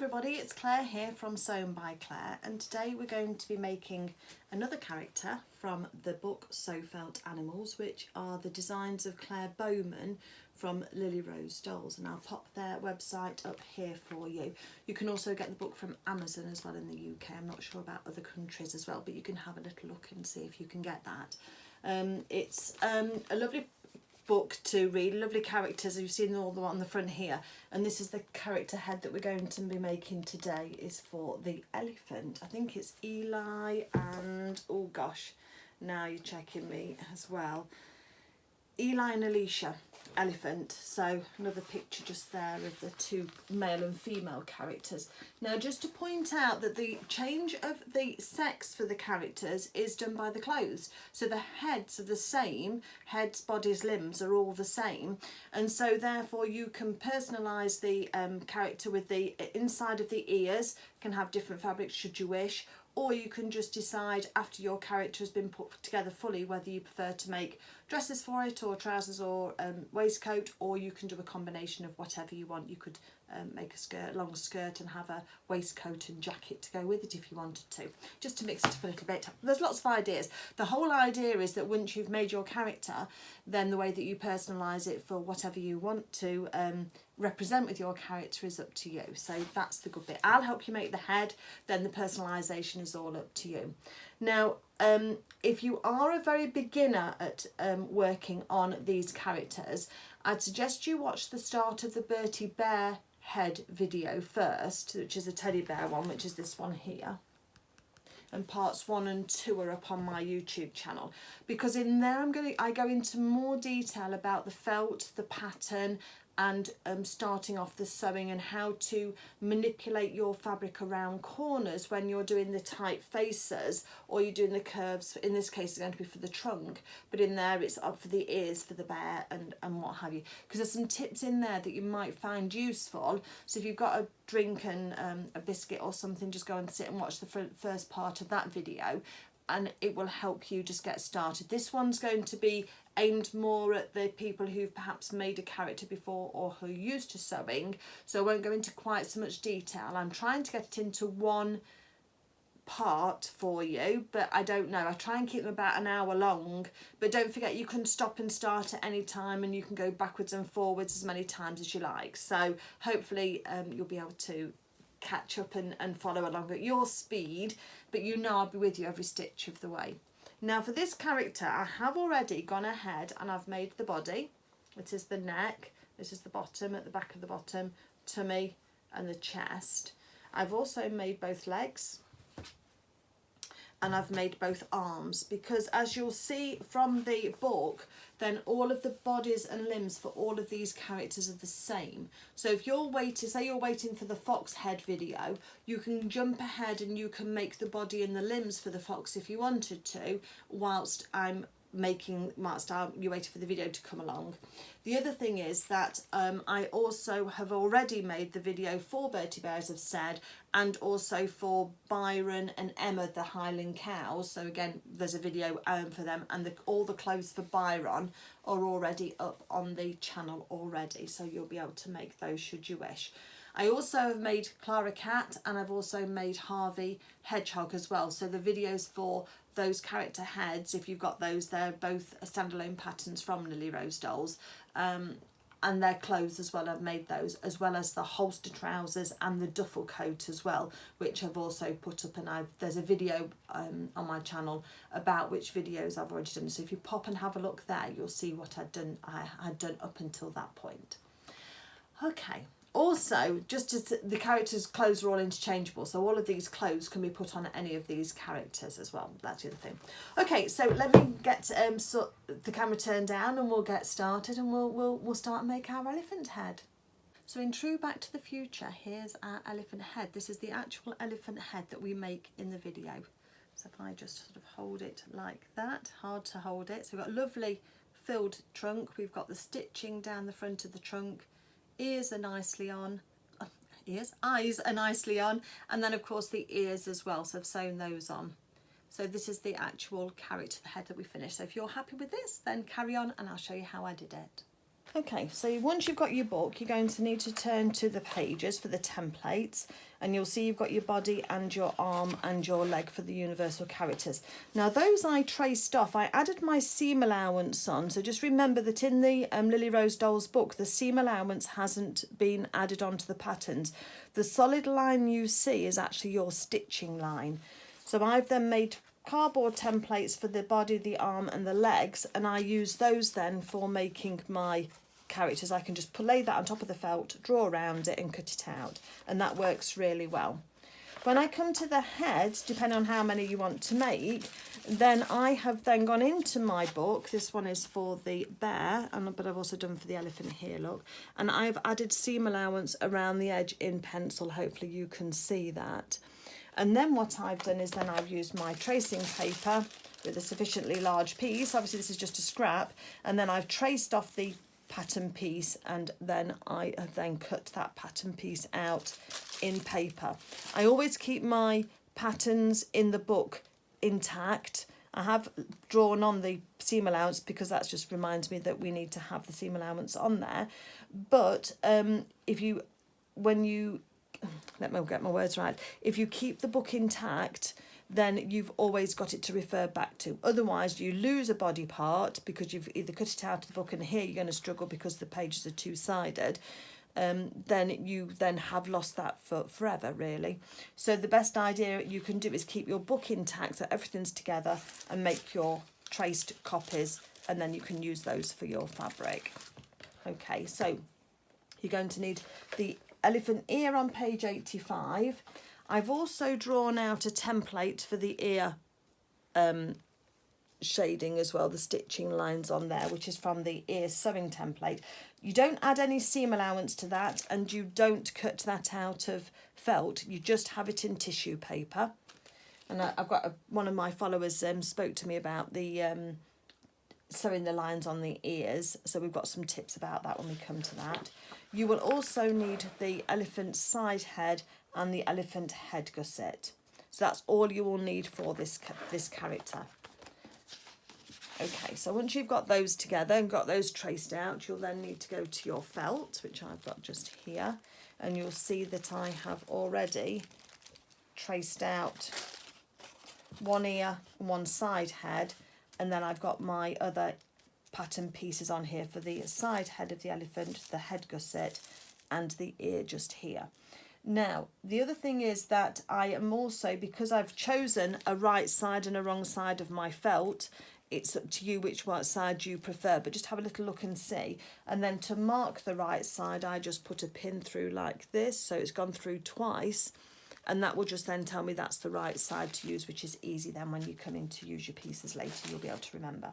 everybody, it's Claire here from Sewn by Claire, and today we're going to be making another character from the book Sew Felt Animals, which are the designs of Claire Bowman from Lily Rose Dolls, and I'll pop their website up here for you. You can also get the book from Amazon as well in the UK. I'm not sure about other countries as well, but you can have a little look and see if you can get that. It's a lovely book to read, lovely characters. You've seen all the on the front here, and this is the character head that we're going to be making today is for the elephant. I think it's Eli and oh gosh, now you're checking me as well, Eli and Elisha elephant. So another picture just there of the two male and female characters. Now just to point out that the change of the sex for the characters is done by the clothes. So the heads are the same, heads, bodies, limbs are all the same, and so therefore you can personalise the character with the inside of the ears, can have different fabrics should you wish, or you can just decide after your character has been put together fully whether you prefer to make dresses for it or trousers or waistcoat, or you can do a combination of whatever you want. You could make a skirt, long skirt, and have a waistcoat and jacket to go with it if you wanted to, just to mix it up a little bit. There's lots of ideas. The whole idea is that once you've made your character, then the way that you personalise it for whatever you want to represent with your character is up to you. So that's the good bit. I'll help you make the head, then the personalisation is all up to you. Now if you are a very beginner at working on these characters, I'd suggest you watch the start of the Bertie Bear head video first, which is a teddy bear one, which is this one here, and parts 1 and 2 are up on my YouTube channel, because in there I go into more detail about the felt, the pattern, and starting off the sewing and how to manipulate your fabric around corners when you're doing the tight faces or you're doing the curves. In this case it's going to be for the trunk, but in there it's up for the ears for the bear and what have you, because there's some tips in there that you might find useful. So if you've got a drink and a biscuit or something, just go and sit and watch the first part of that video and it will help you just get started. This one's going to be aimed more at the people who've perhaps made a character before or who are used to sewing, so I won't go into quite so much detail. I'm trying to get it into one part for you, but I don't know, I try and keep them about an hour long, but don't forget you can stop and start at any time and you can go backwards and forwards as many times as you like. So hopefully you'll be able to catch up and follow along at your speed, but you know I'll be with you every stitch of the way. Now for this character I have already gone ahead and I've made the body. It is the neck, this is the bottom, at the back of the bottom, tummy and the chest. I've also made both legs and I've made both arms, because as you'll see from the book, then all of the bodies and limbs for all of these characters are the same. So if you're waiting, say you're waiting for the fox head video, you can jump ahead and you can make the body and the limbs for the fox if you wanted to, whilst you waited for the video to come along. The other thing is that I also have already made the video for Bertie Bear, as I've said, and also for Byron and Emma, the Highland cows. So again, there's a video for them, and all the clothes for Byron are already up on the channel already, so you'll be able to make those should you wish. I also have made Clara Cat and I've also made Harvey Hedgehog as well. So the videos for those character heads, if you've got those, they're both standalone patterns from Lily Rose Dolls, and their clothes as well, I've made those, as well as the holster trousers and the duffel coat as well, which I've also put up, and there's a video on my channel about which videos I've already done. So if you pop and have a look there, you'll see what I had done up until that point. Okay. Also, just as the characters' clothes are all interchangeable, so all of these clothes can be put on any of these characters as well. That's the other thing. Okay, so let me get the camera turned down and we'll get started, and we'll start and make our elephant head. So in true Back to the Future, here's our elephant head. This is the actual elephant head that we make in the video. So if I just sort of hold it like that, hard to hold it. So we've got a lovely filled trunk. We've got the stitching down the front of the trunk. Eyes are nicely on, eyes are nicely on, and then of course the ears as well, so I've sewn those on. So this is the actual character head that we finished. So if you're happy with this, then carry on and I'll show you how I did it. Okay, so once you've got your book, you're going to need to turn to the pages for the templates, and you'll see you've got your body and your arm and your leg for the universal characters. Now those I traced off. I added my seam allowance on, so just remember that in the Lily Rose Dolls book, the seam allowance hasn't been added onto the patterns. The solid line you see is actually your stitching line. So I've then made cardboard templates for the body, the arm and the legs, and I use those then for making my characters. I can just lay that on top of the felt, draw around it and cut it out, and that works really well. When I come to the head, depending on how many you want to make, then I have then gone into my book. This one is for the bear, but I've also done for the elephant here, look, and I've added seam allowance around the edge in pencil. Hopefully you can see that. And then what I've done is then I've used my tracing paper with a sufficiently large piece. Obviously this is just a scrap, and then I've traced off the pattern piece, and then I have then cut that pattern piece out in paper. I always keep my patterns in the book intact. I have drawn on the seam allowance because that just reminds me that we need to have the seam allowance on there. But when you let me get my words right, if you keep the book intact, then you've always got it to refer back to. Otherwise you lose a body part because you've either cut it out of the book, and here you're going to struggle because the pages are two-sided. Then you then have lost that for forever, really. So the best idea you can do is keep your book intact so everything's together, and make your traced copies, and then you can use those for your fabric. Okay, so you're going to need the elephant ear on page 85. I've also drawn out a template for the ear shading as well, the stitching lines on there, which is from the ear sewing template. You don't add any seam allowance to that, and you don't cut that out of felt. You just have it in tissue paper. And I've got one of my followers spoke to me about the sewing the lines on the ears, so we've got some tips about that when we come to that. You will also need the elephant side head and the elephant head gusset. So that's all you will need for this character. Okay, so once you've got those together and got those traced out, you'll then need to go to your felt, which I've got just here, and you'll see that I have already traced out one ear and one side head, and then I've got my other pattern pieces on here for the side head of the elephant, the head gusset and the ear just here. Now the other thing is that I am also, because I've chosen a right side and a wrong side of my felt, it's up to you which side you prefer, but just have a little look and see. And then to mark the right side, I just put a pin through like this, so it's gone through twice, and that will just then tell me that's the right side to use, which is easy then when you come in to use your pieces later, you'll be able to remember.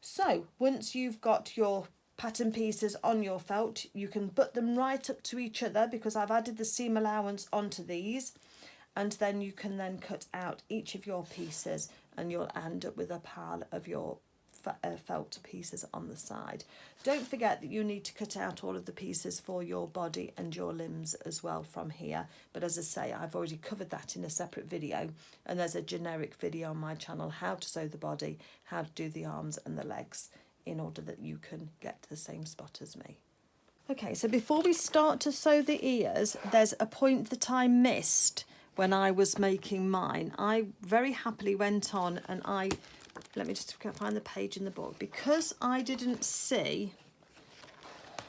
So once you've got your pattern pieces on your felt, you can butt them right up to each other because I've added the seam allowance onto these, and then you can then cut out each of your pieces, and you'll end up with a pile of your felt pieces on the side. Don't forget that you need to cut out all of the pieces for your body and your limbs as well from here, but as I say, I've already covered that in a separate video, and there's a generic video on my channel, how to sew the body, how to do the arms and the legs, in order that you can get to the same spot as me. Okay, so before we start to sew the ears, there's a point that I missed when I was making mine. I very happily went on and let me just find the page in the book, because I didn't see,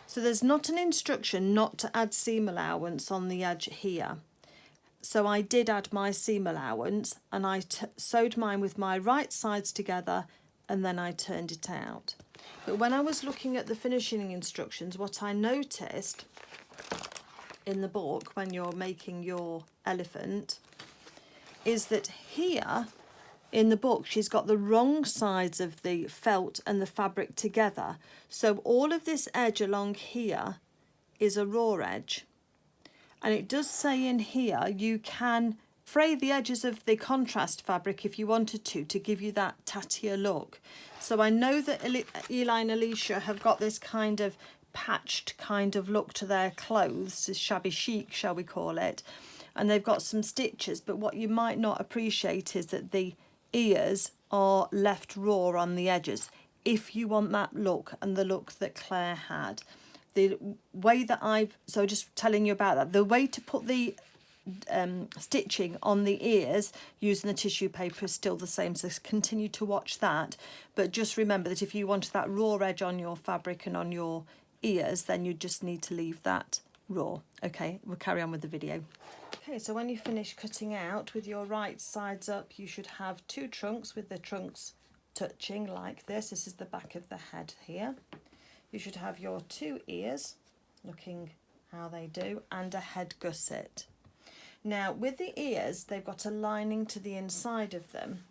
so there's not an instruction not to add seam allowance on the edge here. So I did add my seam allowance, and I sewed mine with my right sides together, and then I turned it out. But when I was looking at the finishing instructions, what I noticed in the book when you're making your elephant is that here in the book she's got the wrong sides of the felt and the fabric together, so all of this edge along here is a raw edge, and it does say in here you can fray the edges of the contrast fabric if you wanted to give you that tattier look. So I know that Eli and Elisha have got this kind of patched kind of look to their clothes, this shabby chic shall we call it, and they've got some stitches, but what you might not appreciate is that the ears are left raw on the edges. if you want that look and the look that Claire had. The way that so just telling you about that, the way to put the stitching on the ears using the tissue paper is still the same, so continue to watch that. But just remember that if you wanted that raw edge on your fabric and on your ears, then you just need to leave that raw. Okay, we'll carry on with the video. Okay, so when you finish cutting out with your right sides up, you should have 2 trunks with the trunks touching like this. This is the back of the head here. You should have your 2 ears looking how they do, and a head gusset. Now with the ears, they've got a lining to the inside of them,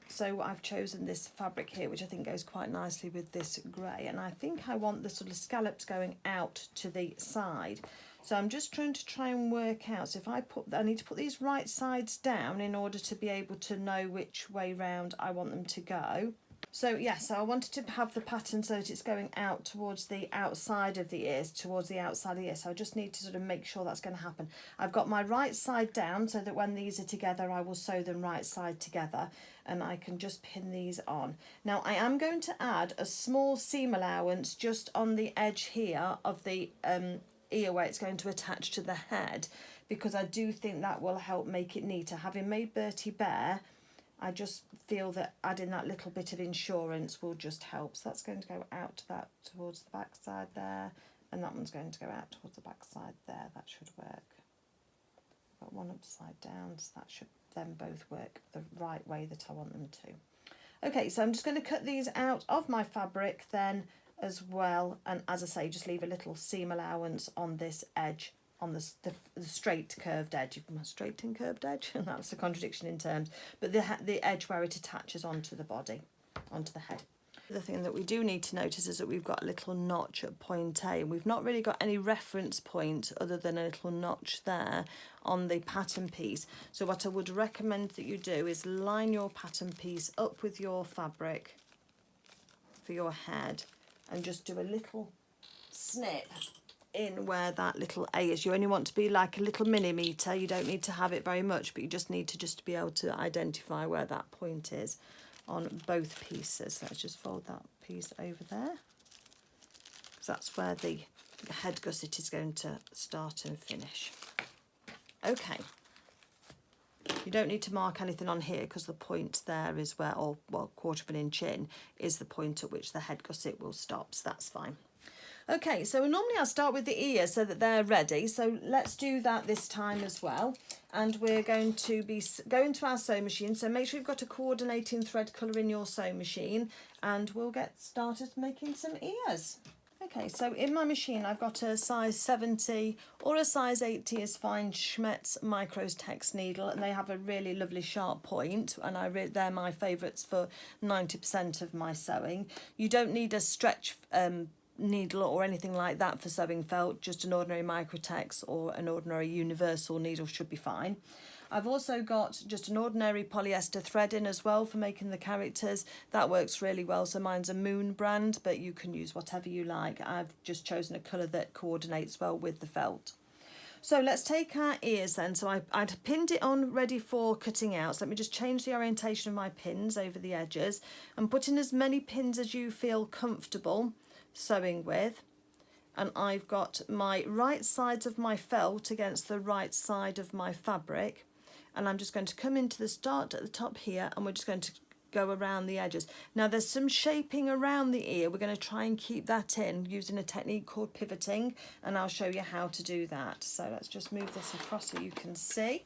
so I've chosen this fabric here, which I think goes quite nicely with this grey, and I think I want the sort of scallops going out to the side. So I'm just trying and work out, so if I need to put these right sides down in order to be able to know which way round I want them to go. So yes, so I wanted to have the pattern so that it's going out towards the outside of the ears, towards the outside of the ears. So I just need to sort of make sure that's going to happen. I've got my right side down so that when these are together, I will sew them right side together, and I can just pin these on. Now I am going to add a small seam allowance just on the edge here of the ear where it's going to attach to the head, because I do think that will help make it neater. Having made Bertie Bear, I just feel that adding that little bit of insurance will just help. So that's going to go out to that towards the back side there, and that one's going to go out towards the back side there. That should work. Got one upside down, so that should then both work the right way that I want them to. Okay, so I'm just going to cut these out of my fabric then as well, and as I say, just leave a little seam allowance on this edge, on the straight curved edge. Straight and curved edge, and that's a contradiction in terms, but the edge where it attaches onto the body, onto the head. The thing that we do need to notice is that we've got a little notch at point A, and we've not really got any reference point other than a little notch there on the pattern piece. So what I would recommend that you do is line your pattern piece up with your fabric for your head and just do a little snip in where that little A is. You only want to be like a little millimetre. You don't need to have it very much, but you just need to be able to identify where that point is on both pieces. Let's just fold that piece over there, because that's where the head gusset is going to start and finish. Okay, you don't need to mark anything on here because the point there is where, or well, 1/4 inch in is the point at which the head gusset will stop, so that's fine. Okay, so normally I start with the ears so that they're ready, so let's do that this time as well. And we're going to be going to our sewing machine, so make sure you've got a coordinating thread colour in your sewing machine, and we'll get started making some ears. Okay, so in my machine I've got a size 70 or a size 80 is fine Schmetz Microtex needle, and they have a really lovely sharp point, and they're my favourites for 90% of my sewing. You don't need a stretch needle or anything like that for sewing felt, just an ordinary Microtex or an ordinary universal needle should be fine. I've also got just an ordinary polyester thread in as well for making the characters. That works really well, so mine's a Moon brand, but you can use whatever you like. I've just chosen a colour that coordinates well with the felt. So let's take our ears then. So I'd pinned it on ready for cutting out. So let me just change the orientation of my pins over the edges and put in as many pins as you feel comfortable sewing with. And I've got my right sides of my felt against the right side of my fabric, and I'm just going to come into the start at the top here, and we're just going to go around the edges. Now there's some shaping around the ear. We're going to try and keep that in using a technique called pivoting, and I'll show you how to do that. So let's just move this across so you can see.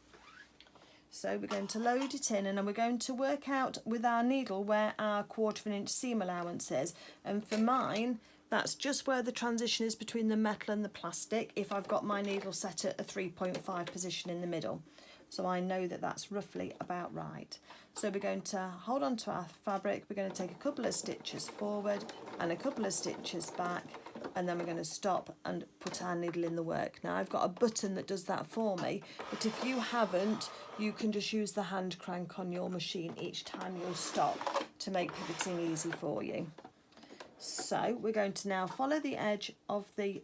So we're going to load it in, and then we're going to work out with our needle where our 1/4 inch seam allowance is, and for mine that's just where the transition is between the metal and the plastic, if I've got my needle set at a 3.5 position in the middle. So I know that that's roughly about right. So we're going to hold on to our fabric, we're going to take a couple of stitches forward and a couple of stitches back, and then we're going to stop and put our needle in the work. Now I've got a button that does that for me, but if you haven't, you can just use the hand crank on your machine each time you'll stop to make pivoting easy for you. So we're going to now follow the edge of the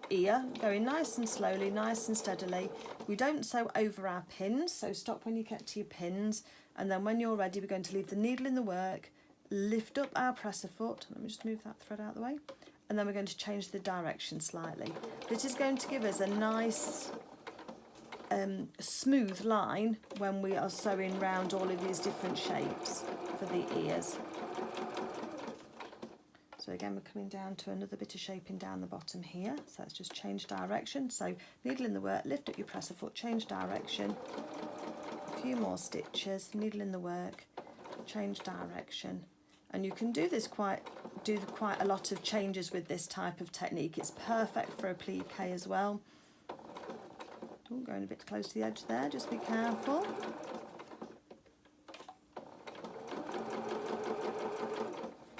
ear, going nice and slowly, nice and steadily. We don't sew over our pins, so stop when you get to your pins, and then when you're ready we're going to leave the needle in the work lift up our presser foot. Let me just move that thread out of the way. And then we're going to change the direction slightly. This is going to give us a nice smooth line when we are sewing round all of these different shapes for the ears. So again, we're coming down to another bit of shaping down the bottom here. So let's just change direction. So needle in the work, lift up your presser foot, change direction. A few more stitches, needle in the work, change direction. And you can do this quite a lot of changes with this type of technique. It's perfect for applique as well. Oh, going a bit close to the edge there, just be careful.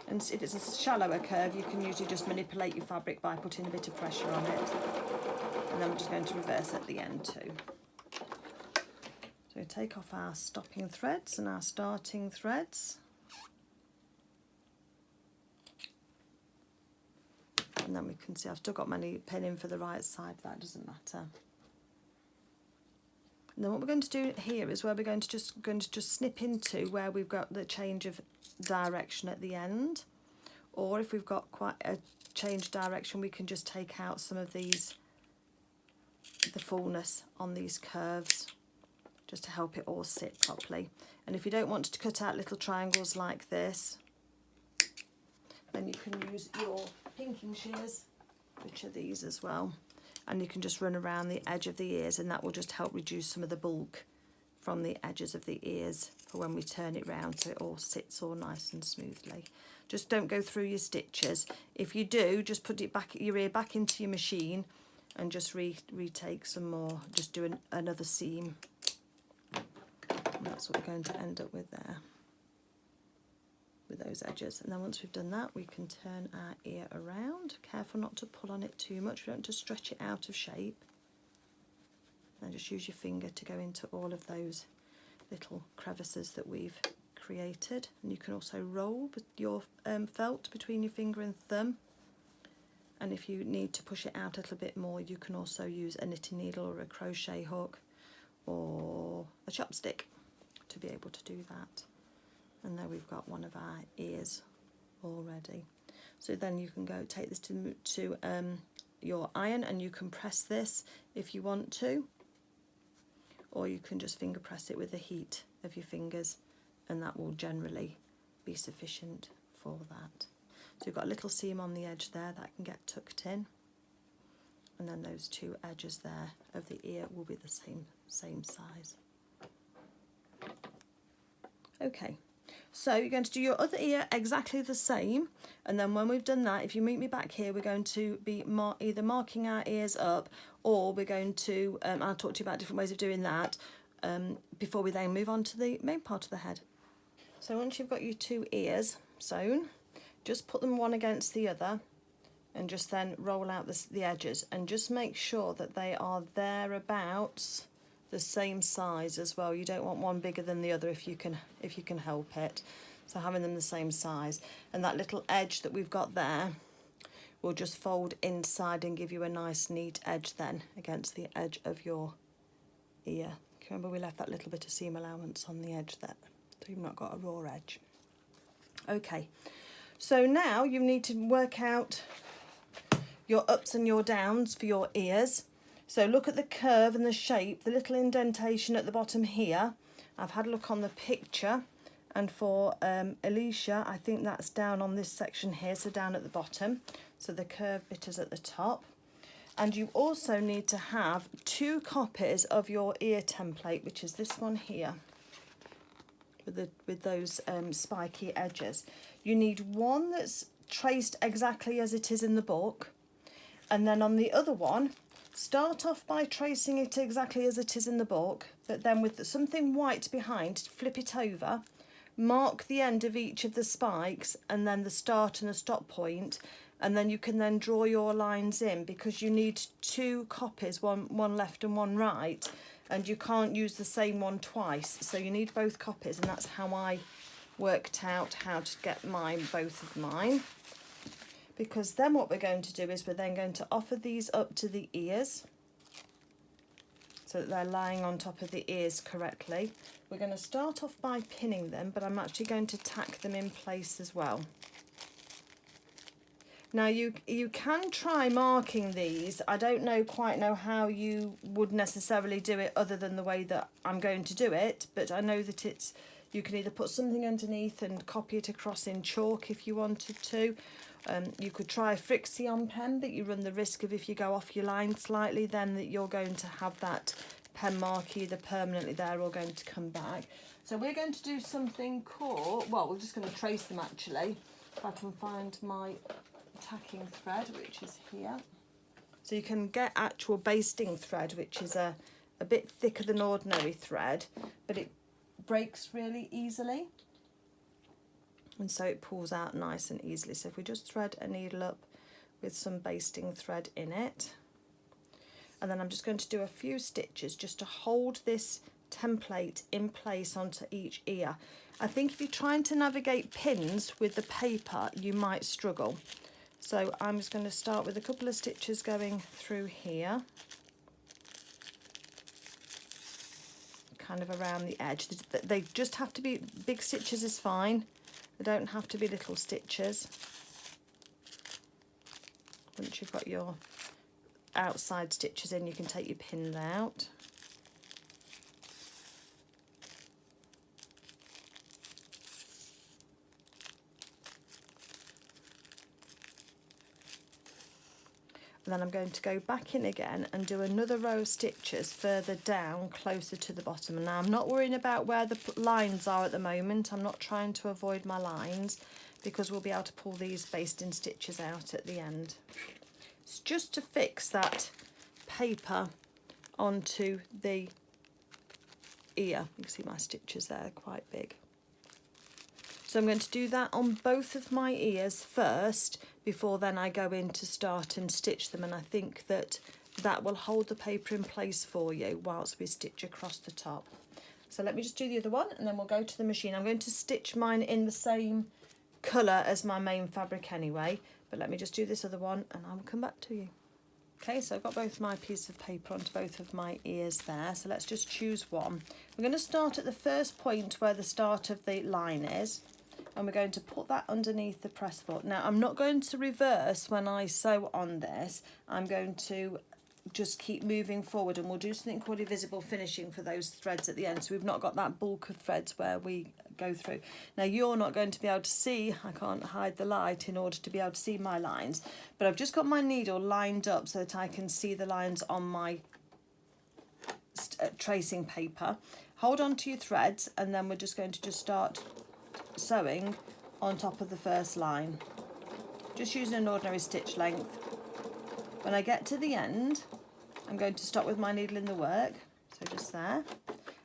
And if it's a shallower curve, you can usually just manipulate your fabric by putting a bit of pressure on it. And then we're just going to reverse at the end too. So take off our stopping threads and our starting threads. And then we can see I've still got my pin in for the right side, but that doesn't matter. And then what we're going to do here is where we're going to just snip into where we've got the change of direction at the end, or if we've got quite a change direction, we can just take out some of the fullness on these curves just to help it all sit properly. And if you don't want to cut out little triangles like this, then you can use your pinking shears, which are these as well, and you can just run around the edge of the ears, and that will just help reduce some of the bulk from the edges of the ears for when we turn it round, so it all sits all nice and smoothly. Just don't go through your stitches. If you do, just put it back, your ear back into your machine and just retake some more. Just do another seam. And that's what we're going to end up with there, with those edges. And then once we've done that, we can turn our ear around. Careful not to pull on it too much. We don't want to stretch it out of shape. And just use your finger to go into all of those little crevices that we've created. And you can also roll with your felt between your finger and thumb. And if you need to push it out a little bit more, you can also use a knitting needle or a crochet hook or a chopstick to be able to do that. And there we've got one of our ears already. So then you can go take this to your iron, and you can press this if you want to, or you can just finger press it with the heat of your fingers, and that will generally be sufficient for that. So you've got a little seam on the edge there that can get tucked in, and then those two edges there of the ear will be the same size. Okay, so you're going to do your other ear exactly the same, and then when we've done that, if you meet me back here, we're going to be either marking our ears up, or we're going to, I'll talk to you about different ways of doing that before we then move on to the main part of the head. So once you've got your two ears sewn, just put them one against the other and just then roll out the edges, and just make sure that they are thereabouts the same size as well. You don't want one bigger than the other if you can help it. So having them the same size, and that little edge that we've got there will just fold inside and give you a nice neat edge then against the edge of your ear. Remember, we left that little bit of seam allowance on the edge there, so you've not got a raw edge. Okay, so now you need to work out your ups and your downs for your ears. So look at the curve and the shape, the little indentation at the bottom here. I've had a look on the picture, and for Elisha, I think that's down on this section here, so down at the bottom. So the curved bit is at the top. And you also need to have 2 copies of your ear template, which is this one here, with those spiky edges. You need one that's traced exactly as it is in the book, and then on the other one, start off by tracing it exactly as it is in the book, but then with something white behind, flip it over, mark the end of each of the spikes, and then the start and the stop point, and then you can then draw your lines in, because you need 2 copies, one left and one right, and you can't use the same one twice, so you need both copies, and that's how I worked out how to get both of mine. Because then what we're going to do is we're then going to offer these up to the ears. so that they're lying on top of the ears correctly. We're going to start off by pinning them, but I'm actually going to tack them in place as well. Now you can try marking these. I don't quite know how you would necessarily do it other than the way that I'm going to do it, but I know that you can either put something underneath and copy it across in chalk if you wanted to. You could try a Frixion pen, but you run the risk of, if you go off your line slightly, then that you're going to have that pen mark either permanently there or going to come back. So we're going to do something called, well, we're just going to trace them actually. If I can find my tacking thread, which is here. So you can get actual basting thread, which is a bit thicker than ordinary thread, but it breaks really easily, and so it pulls out nice and easily. So if we just thread a needle up with some basting thread in it, and then I'm just going to do a few stitches just to hold this template in place onto each ear. I think if you're trying to navigate pins with the paper, you might struggle. So I'm just going to start with a couple of stitches going through here, kind of around the edge. They just have to be, big stitches is fine. They don't have to be little stitches. Once you've got your outside stitches in, you can take your pins out. And then I'm going to go back in again and do another row of stitches further down closer to the bottom. And now I'm not worrying about where the lines are at the moment. I'm not trying to avoid my lines because we'll be able to pull these basting stitches out at the end. It's just to fix that paper onto the ear. You can see my stitches there, quite big. So I'm going to do that on both of my ears first, before then I go in to start and stitch them, and I think that will hold the paper in place for you whilst we stitch across the top. So let me just do the other one and then we'll go to the machine. I'm going to stitch mine in the same colour as my main fabric anyway, but let me just do this other one and I'll come back to you. Okay, so I've got both my pieces of paper onto both of my ears there, so let's just choose one. We're going to start at the first point where the start of the line is, and we're going to put that underneath the press foot. Now I'm not going to reverse when I sew on this, I'm going to just keep moving forward, and we'll do something called invisible finishing for those threads at the end, so we've not got that bulk of threads where we go through. Now you're not going to be able to see, I can't hide the light in order to be able to see my lines, but I've just got my needle lined up so that I can see the lines on my tracing paper. Hold on to your threads and then we're just going to start sewing on top of the first line, just using an ordinary stitch length. When I get to the end, I'm going to stop with my needle in the work, so just there.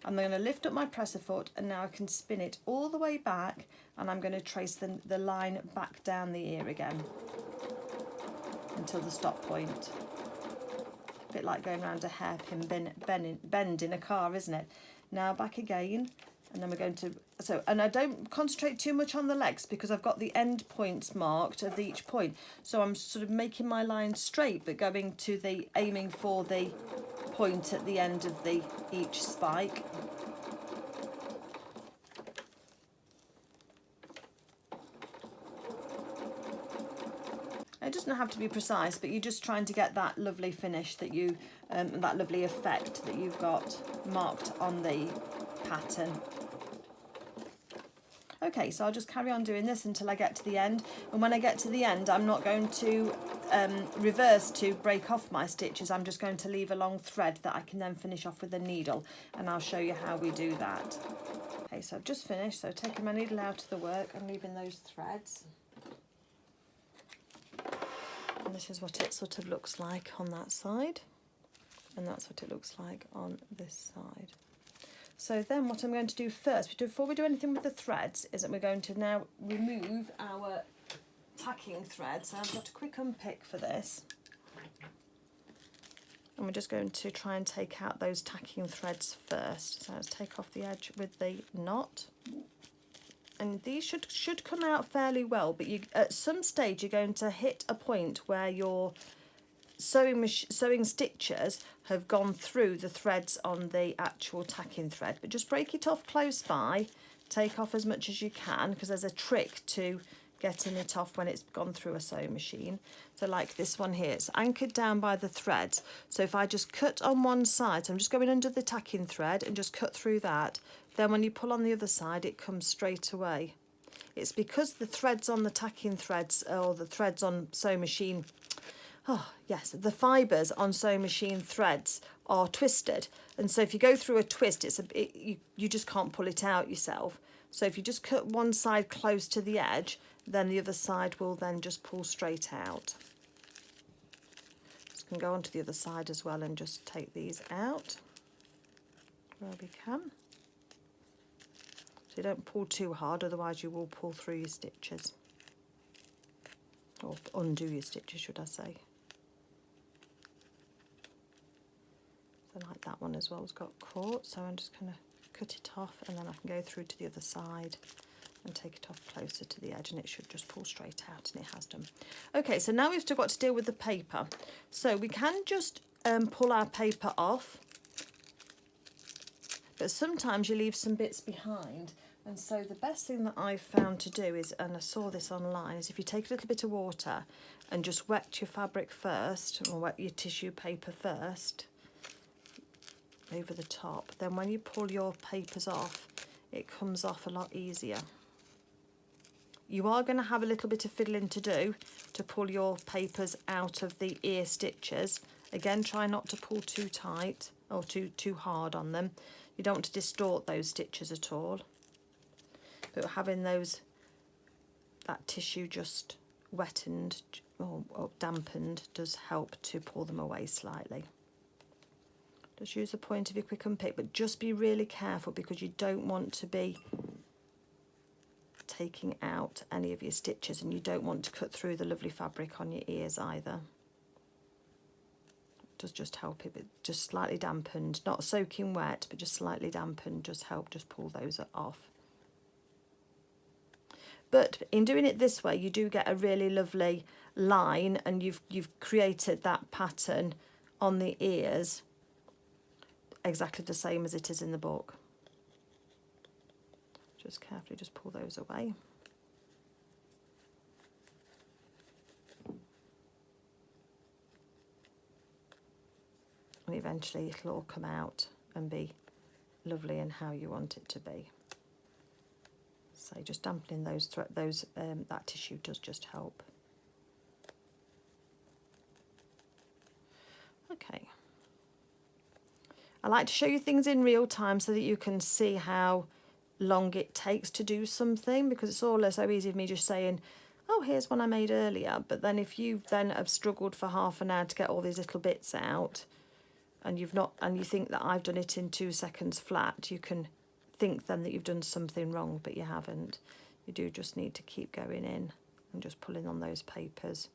I'm going to lift up my presser foot and now I can spin it all the way back, and I'm going to trace the line back down the ear again until the stop point. A bit like going around a hairpin bend in a car, isn't it? Now back again, and then we're going to, and I don't concentrate too much on the legs because I've got the end points marked at each point. So I'm sort of making my line straight, but going to aiming for the point at the end of each spike. It doesn't have to be precise, but you're just trying to get that lovely finish that you, that lovely effect that you've got marked on the pattern. Okay, so I'll just carry on doing this until I get to the end, and when I get to the end I'm not going to reverse to break off my stitches. I'm just going to leave a long thread that I can then finish off with a needle, and I'll show you how we do that. Okay, so I've just finished, so taking my needle out of the work and leaving those threads. And this is what it sort of looks like on that side, and that's what it looks like on this side. So then what I'm going to do first, before we do anything with the threads, is that we're going to now remove our tacking thread. So I've got a quick unpick for this. And we're just going to try and take out those tacking threads first. So let's take off the edge with the knot. And these should come out fairly well, but at some stage you're going to hit a point where your sewing stitches have gone through the threads on the actual tacking thread, but just break it off close by, take off as much as you can, because there's a trick to getting it off when it's gone through a sewing machine. So like this one here, it's anchored down by the threads. So if I just cut on one side, so I'm just going under the tacking thread and just cut through that, then when you pull on the other side, it comes straight away. It's because the threads on the tacking threads, or the threads on sewing machine, oh yes, the fibres on sewing machine threads are twisted, and so if you go through a twist, you just can't pull it out yourself. So if you just cut one side close to the edge, then the other side will then just pull straight out. Just can go onto the other side as well and just take these out where we can. So you don't pull too hard, otherwise you will pull through your stitches, or undo your stitches, should I say. So like that one as well has got caught, so I'm just going to cut it off, and then I can go through to the other side and take it off closer to the edge, and it should just pull straight out, and it has done. Okay, so now we've still got to deal with the paper. So we can just pull our paper off, but sometimes you leave some bits behind. And so the best thing that I've found to do is, and I saw this online, is if you take a little bit of water and just wet your fabric first, or wet your tissue paper first over the top, then when you pull your papers off, it comes off a lot easier. You are going to have a little bit of fiddling to do to pull your papers out of the ear stitches. Again, try not to pull too tight or too hard on them. You don't want to distort those stitches at all. But having that tissue just wettened or dampened does help to pull them away slightly. Just use the point of your quick unpick, but just be really careful, because you don't want to be taking out any of your stitches, and you don't want to cut through the lovely fabric on your ears either. It does just help it, but just slightly dampened, not soaking wet, but just slightly dampened, just pull those off. But in doing it this way, you do get a really lovely line, and you've created that pattern on the ears exactly the same as it is in the book. Just carefully just pull those away. And eventually it'll all come out and be lovely and how you want it to be. So just dampening that tissue does just help. Okay. I like to show you things in real time so that you can see how long it takes to do something, because it's all so easy of me just saying, oh, here's one I made earlier, but then if you then have struggled for half an hour to get all these little bits out, and you think that I've done it in 2 seconds flat, you can think then that you've done something wrong, but you haven't. You do just need to keep going in and just pulling on those papers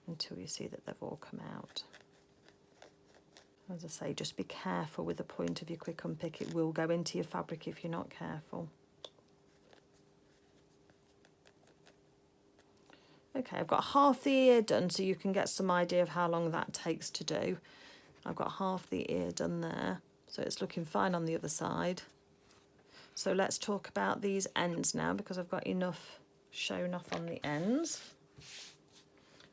until you see that they've all come out. As I say, just be careful with the point of your quick unpick. It will go into your fabric if you're not careful. Okay, I've got half the ear done, so you can get some idea of how long that takes to do. I've got half the ear done there, so it's looking fine on the other side. So let's talk about these ends now, because I've got enough shown off on the ends.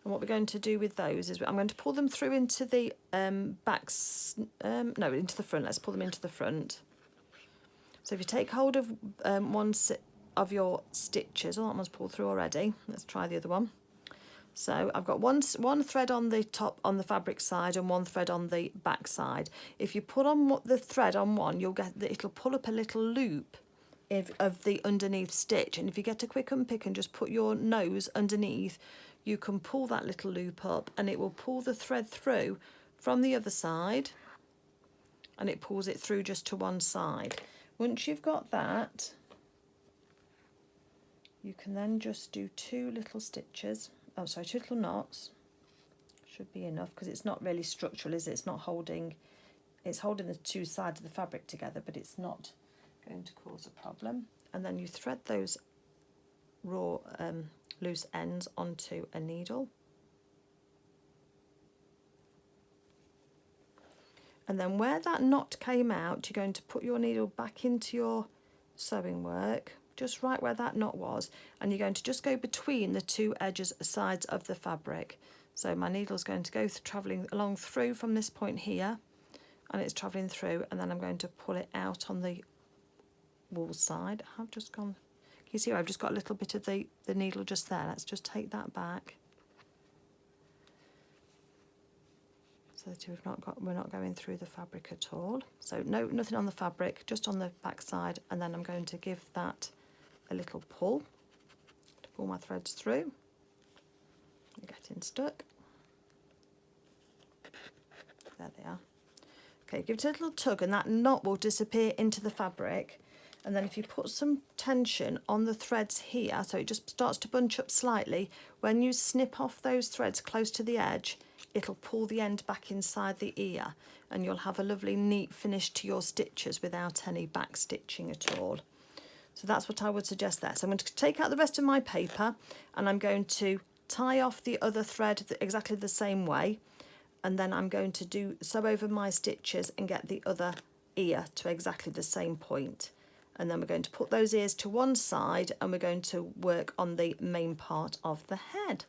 And what we're going to do with those is I'm going to pull them through into the into the front. Let's pull them into the front. So if you take hold of one of your stitches, oh, that one's pulled through already. Let's try the other one. So I've got one thread on the top, on the fabric side, and one thread on the back side. If you put on the thread on one, you'll get that it'll pull up a little loop of the underneath stitch. And if you get a quick unpick and just put your nose underneath, you can pull that little loop up, and it will pull the thread through from the other side, and it pulls it through just to one side. Once you've got that, you can then just do 2 little stitches. Oh, sorry, 2 little knots. Should be enough, because it's not really structural, is it? It's not holding, it's holding the 2 sides of the fabric together, but it's not going to cause a problem. And then you thread those raw loose ends onto a needle. And then where that knot came out, you're going to put your needle back into your sewing work, just right where that knot was, and you're going to just go between the two sides of the fabric. So my needle's going to go travelling along through from this point here, and it's travelling through, and then I'm going to pull it out on the wool side. I've just gone, can you see I've just got a little bit of the needle just there. Let's just take that back. So that we're not going through the fabric at all. So nothing on the fabric, just on the back side, and then I'm going to give that a little pull to pull my threads through. Getting stuck. There they are. Okay, give it a little tug and that knot will disappear into the fabric. And then if you put some tension on the threads here, so it just starts to bunch up slightly, when you snip off those threads close to the edge, it'll pull the end back inside the ear, and you'll have a lovely neat finish to your stitches without any back stitching at all. So that's what I would suggest there. So I'm going to take out the rest of my paper, and I'm going to tie off the other thread exactly the same way, and then I'm going to sew over my stitches and get the other ear to exactly the same point. And then we're going to put those ears to one side, and we're going to work on the main part of the head.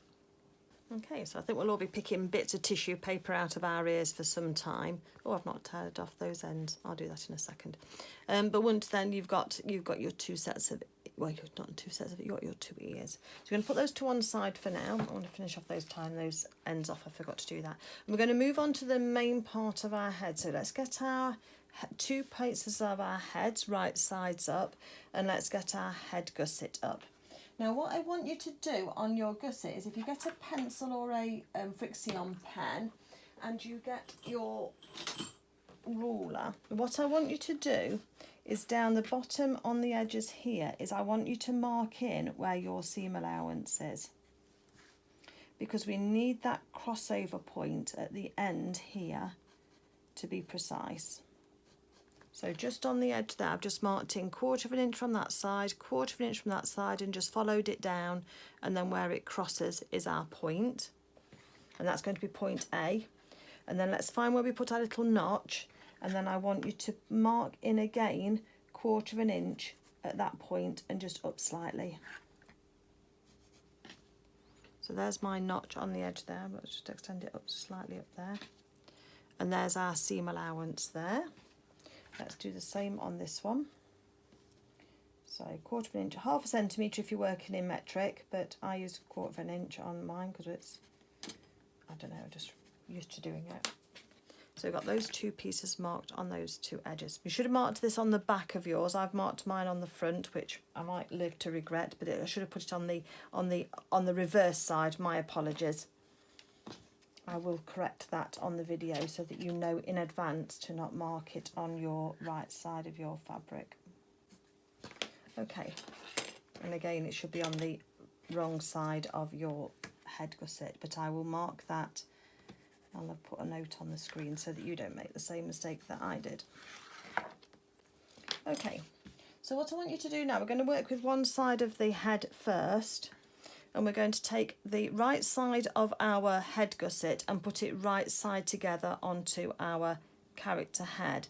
Okay, so I think we'll all be picking bits of tissue paper out of our ears for some time. Oh, I've not tied off those ends. I'll do that in a second. But once then you've got your two sets of, well, you've not two sets of it, you've got your two ears. So we're going to put those to one side for now. I want to finish off tying those ends off. I forgot to do that. And we're going to move on to the main part of our head. So let's get our 2 pieces of our heads right sides up, and let's get our head gusset up. Now what I want you to do on your gusset is, if you get a pencil or a Frixion pen and you get your ruler, what I want you to do is down the bottom on the edges here is I want you to mark in where your seam allowance is, because we need that crossover point at the end here to be precise. So just on the edge there, I've just marked in 1/4 of an inch from that side, 1/4 of an inch from that side, and just followed it down, and then where it crosses is our point, and that's going to be point A. And then let's find where we put our little notch, and then I want you to mark in again 1/4 of an inch at that point and just up slightly. So there's my notch on the edge there, but let's just extend it up slightly up there. And there's our seam allowance there. Let's do the same on this one. So 1/4 of an inch, 1/2 centimetre if you're working in metric, but I use 1/4 of an inch on mine because it's, I don't know, just used to doing it. So we've got those 2 pieces marked on those 2 edges. You should have marked this on the back of yours. I've marked mine on the front, which I might live to regret, but I should have put it on the reverse side. My apologies. I will correct that on the video so that you know in advance to not mark it on your right side of your fabric. Okay, and again it should be on the wrong side of your head gusset, but I will mark that. I'll put a note on the screen so that you don't make the same mistake that I did. Okay, so what I want you to do now, we're going to work with one side of the head first. And we're going to take the right side of our head gusset and put it right side together onto our character head.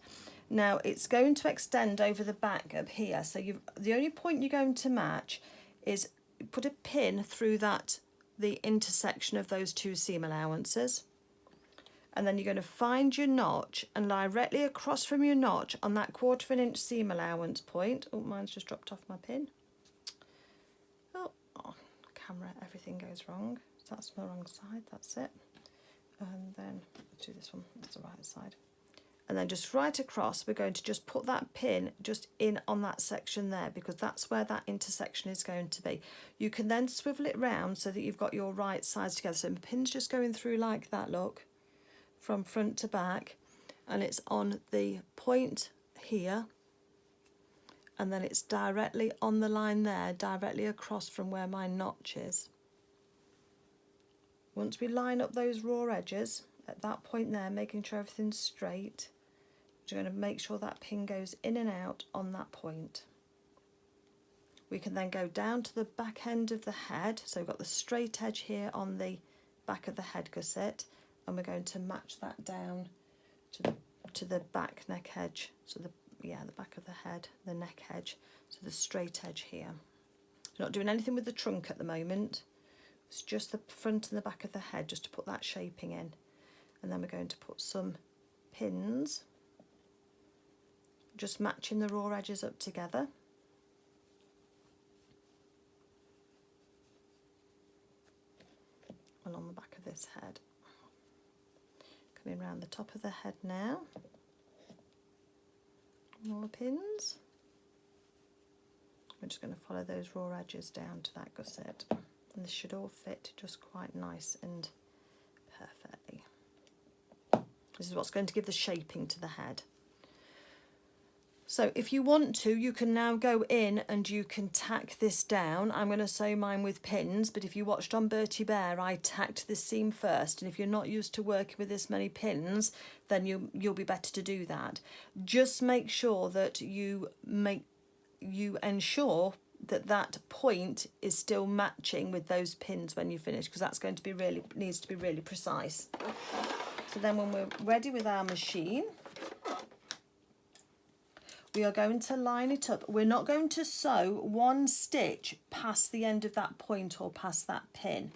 Now it's going to extend over the back up here, so the only point you're going to match is put a pin through the intersection of those 2 seam allowances, and then you're going to find your notch and directly across from your notch on that 1/4 of an inch seam allowance point. Oh, mine's just dropped off my pin. Camera, everything goes wrong. So that's the wrong side, that's it. And then let's do this one, that's the right side. And then just right across, we're going to just put that pin just in on that section there, because that's where that intersection is going to be. You can then swivel it round so that you've got your right sides together. So the pin's just going through like that, look, from front to back, and it's on the point here. And then it's directly on the line there, directly across from where my notch is. Once we line up those raw edges at that point there, making sure everything's straight, we're going to make sure that pin goes in and out on that point. We can then go down to the back end of the head, so we've got the straight edge here on the back of the head gusset, and we're going to match that down to the to the back neck edge, so the back of the head, the neck edge, so the straight edge here. Not doing anything with the trunk at the moment. It's just the front and the back of the head, just to put that shaping in. And then we're going to put some pins, just matching the raw edges up together. And on the back of this head. Coming around the top of the head now. More pins. We're just going to follow those raw edges down to that gusset. And this should all fit just quite nice and perfectly. This is what's going to give the shaping to the head. So if you want to, you can now go in and you can tack this down. I'm going to sew mine with pins, but if you watched on Bertie Bear, I tacked this seam first. And if you're not used to working with this many pins, then you'll be better to do that. Just make sure that you ensure that that point is still matching with those pins when you finish, because that's going to be needs to be really precise. So then when we're ready with our machine, we are going to line it up. We're not going to sew one stitch past the end of that point or past that pin,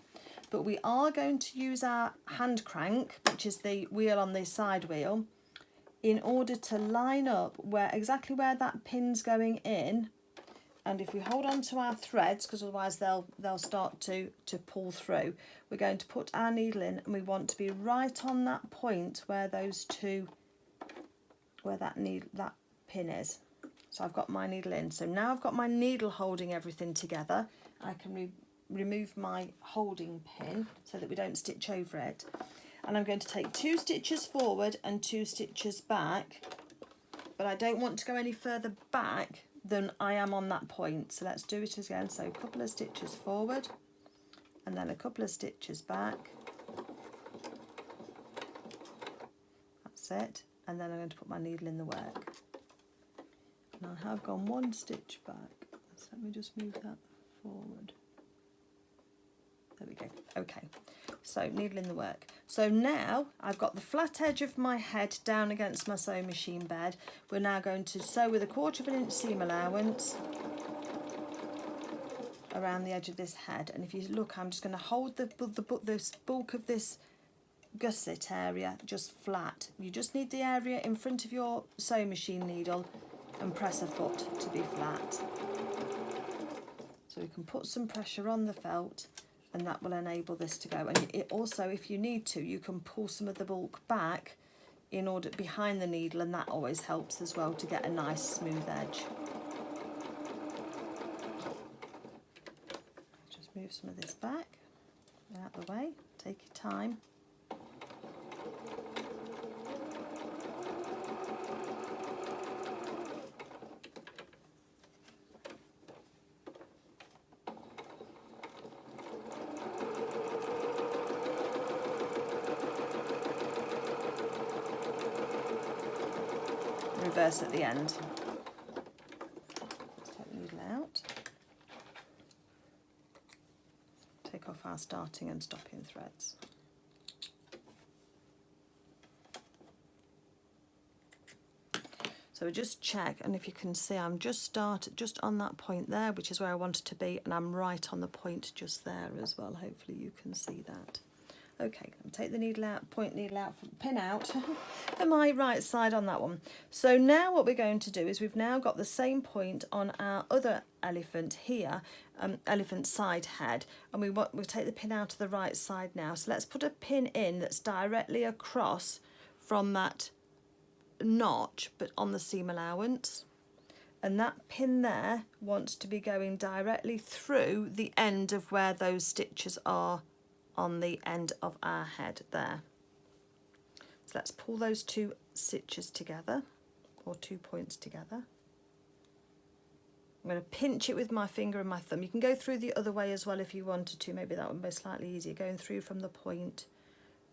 but we are going to use our hand crank, which is the wheel on the side wheel, in order to line up exactly where that pin's going in. And if we hold on to our threads, because otherwise they'll start to pull through, we're going to put our needle in, and we want to be right on that point where that pin is. So I've got my needle in. So now I've got my needle holding everything together. I can remove my holding pin so that we don't stitch over it. And I'm going to take 2 stitches forward and 2 stitches back, but I don't want to go any further back than I am on that point. So let's do it again. So a couple of stitches forward and then a couple of stitches back. That's it. And then I'm going to put my needle in the work. And I have gone 1 stitch back. So let me just move that forward. There we go. Okay, so needle in the work. So now I've got the flat edge of my head down against my sewing machine bed. We're now going to sew with a 1/4 inch seam allowance around the edge of this head. And if you look, I'm just going to hold the bulk of this gusset area just flat. You just need the area in front of your sewing machine needle and press a foot to be flat. So we can put some pressure on the felt, and that will enable this to go. And it also, if you need to, you can pull some of the bulk back in order behind the needle, and that always helps as well to get a nice smooth edge. Just move some of this back out of the way. Take your time. Reverse at the end. Let's take the needle out. Take off our starting and stopping threads. So just check, and if you can see, I'm just on that point there, which is where I wanted to be, and I'm right on the point just there as well. Hopefully you can see that. Okay, I'll take the needle out, pin out for my right side on that one. So now what we're going to do is we've now got the same point on our other elephant here, elephant side head, and we'll take the pin out of the right side now. So let's put a pin in that's directly across from that notch, but on the seam allowance. And that pin there wants to be going directly through the end of where those stitches are on the end of our head there. So let's pull those 2 stitches together, or 2 points together. I'm going to pinch it with my finger and my thumb. You can go through the other way as well if you wanted to. Maybe that would be slightly easier, going through from the point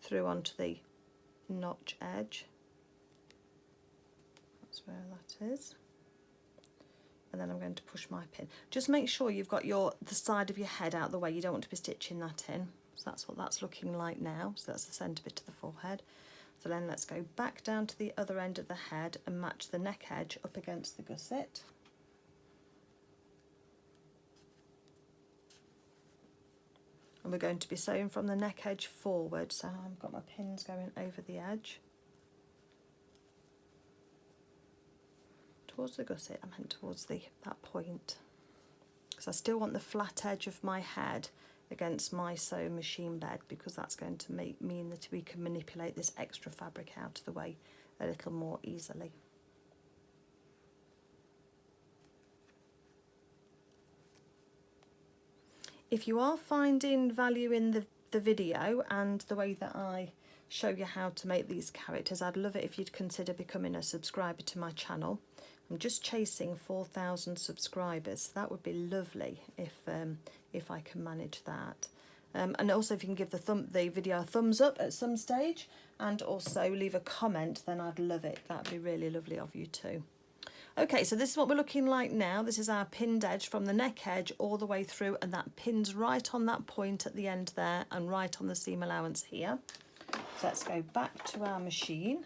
through onto the notch edge. That's where that is. And then I'm going to push my pin. Just make sure you've got the side of your head out the way. You don't want to be stitching that in. So that's what that's looking like now. So that's the centre bit of the forehead. So then let's go back down to the other end of the head and match the neck edge up against the gusset. And we're going to be sewing from the neck edge forward, so I've got my pins going over the edge. Towards the gusset, I meant towards that point. Because I still want the flat edge of my head against my sewing machine bed, because that's going to mean that we can manipulate this extra fabric out of the way a little more easily. If you are finding value in the video and the way that I show you how to make these characters, I'd love it if you'd consider becoming a subscriber to my channel. I'm just chasing 4,000 subscribers. That would be lovely if I can manage that. And also if you can give the video a thumbs up at some stage and also leave a comment, then I'd love it. That'd be really lovely of you too. Okay, so this is what we're looking like now. This is our pinned edge from the neck edge all the way through, and that pins right on that point at the end there and right on the seam allowance here. So let's go back to our machine.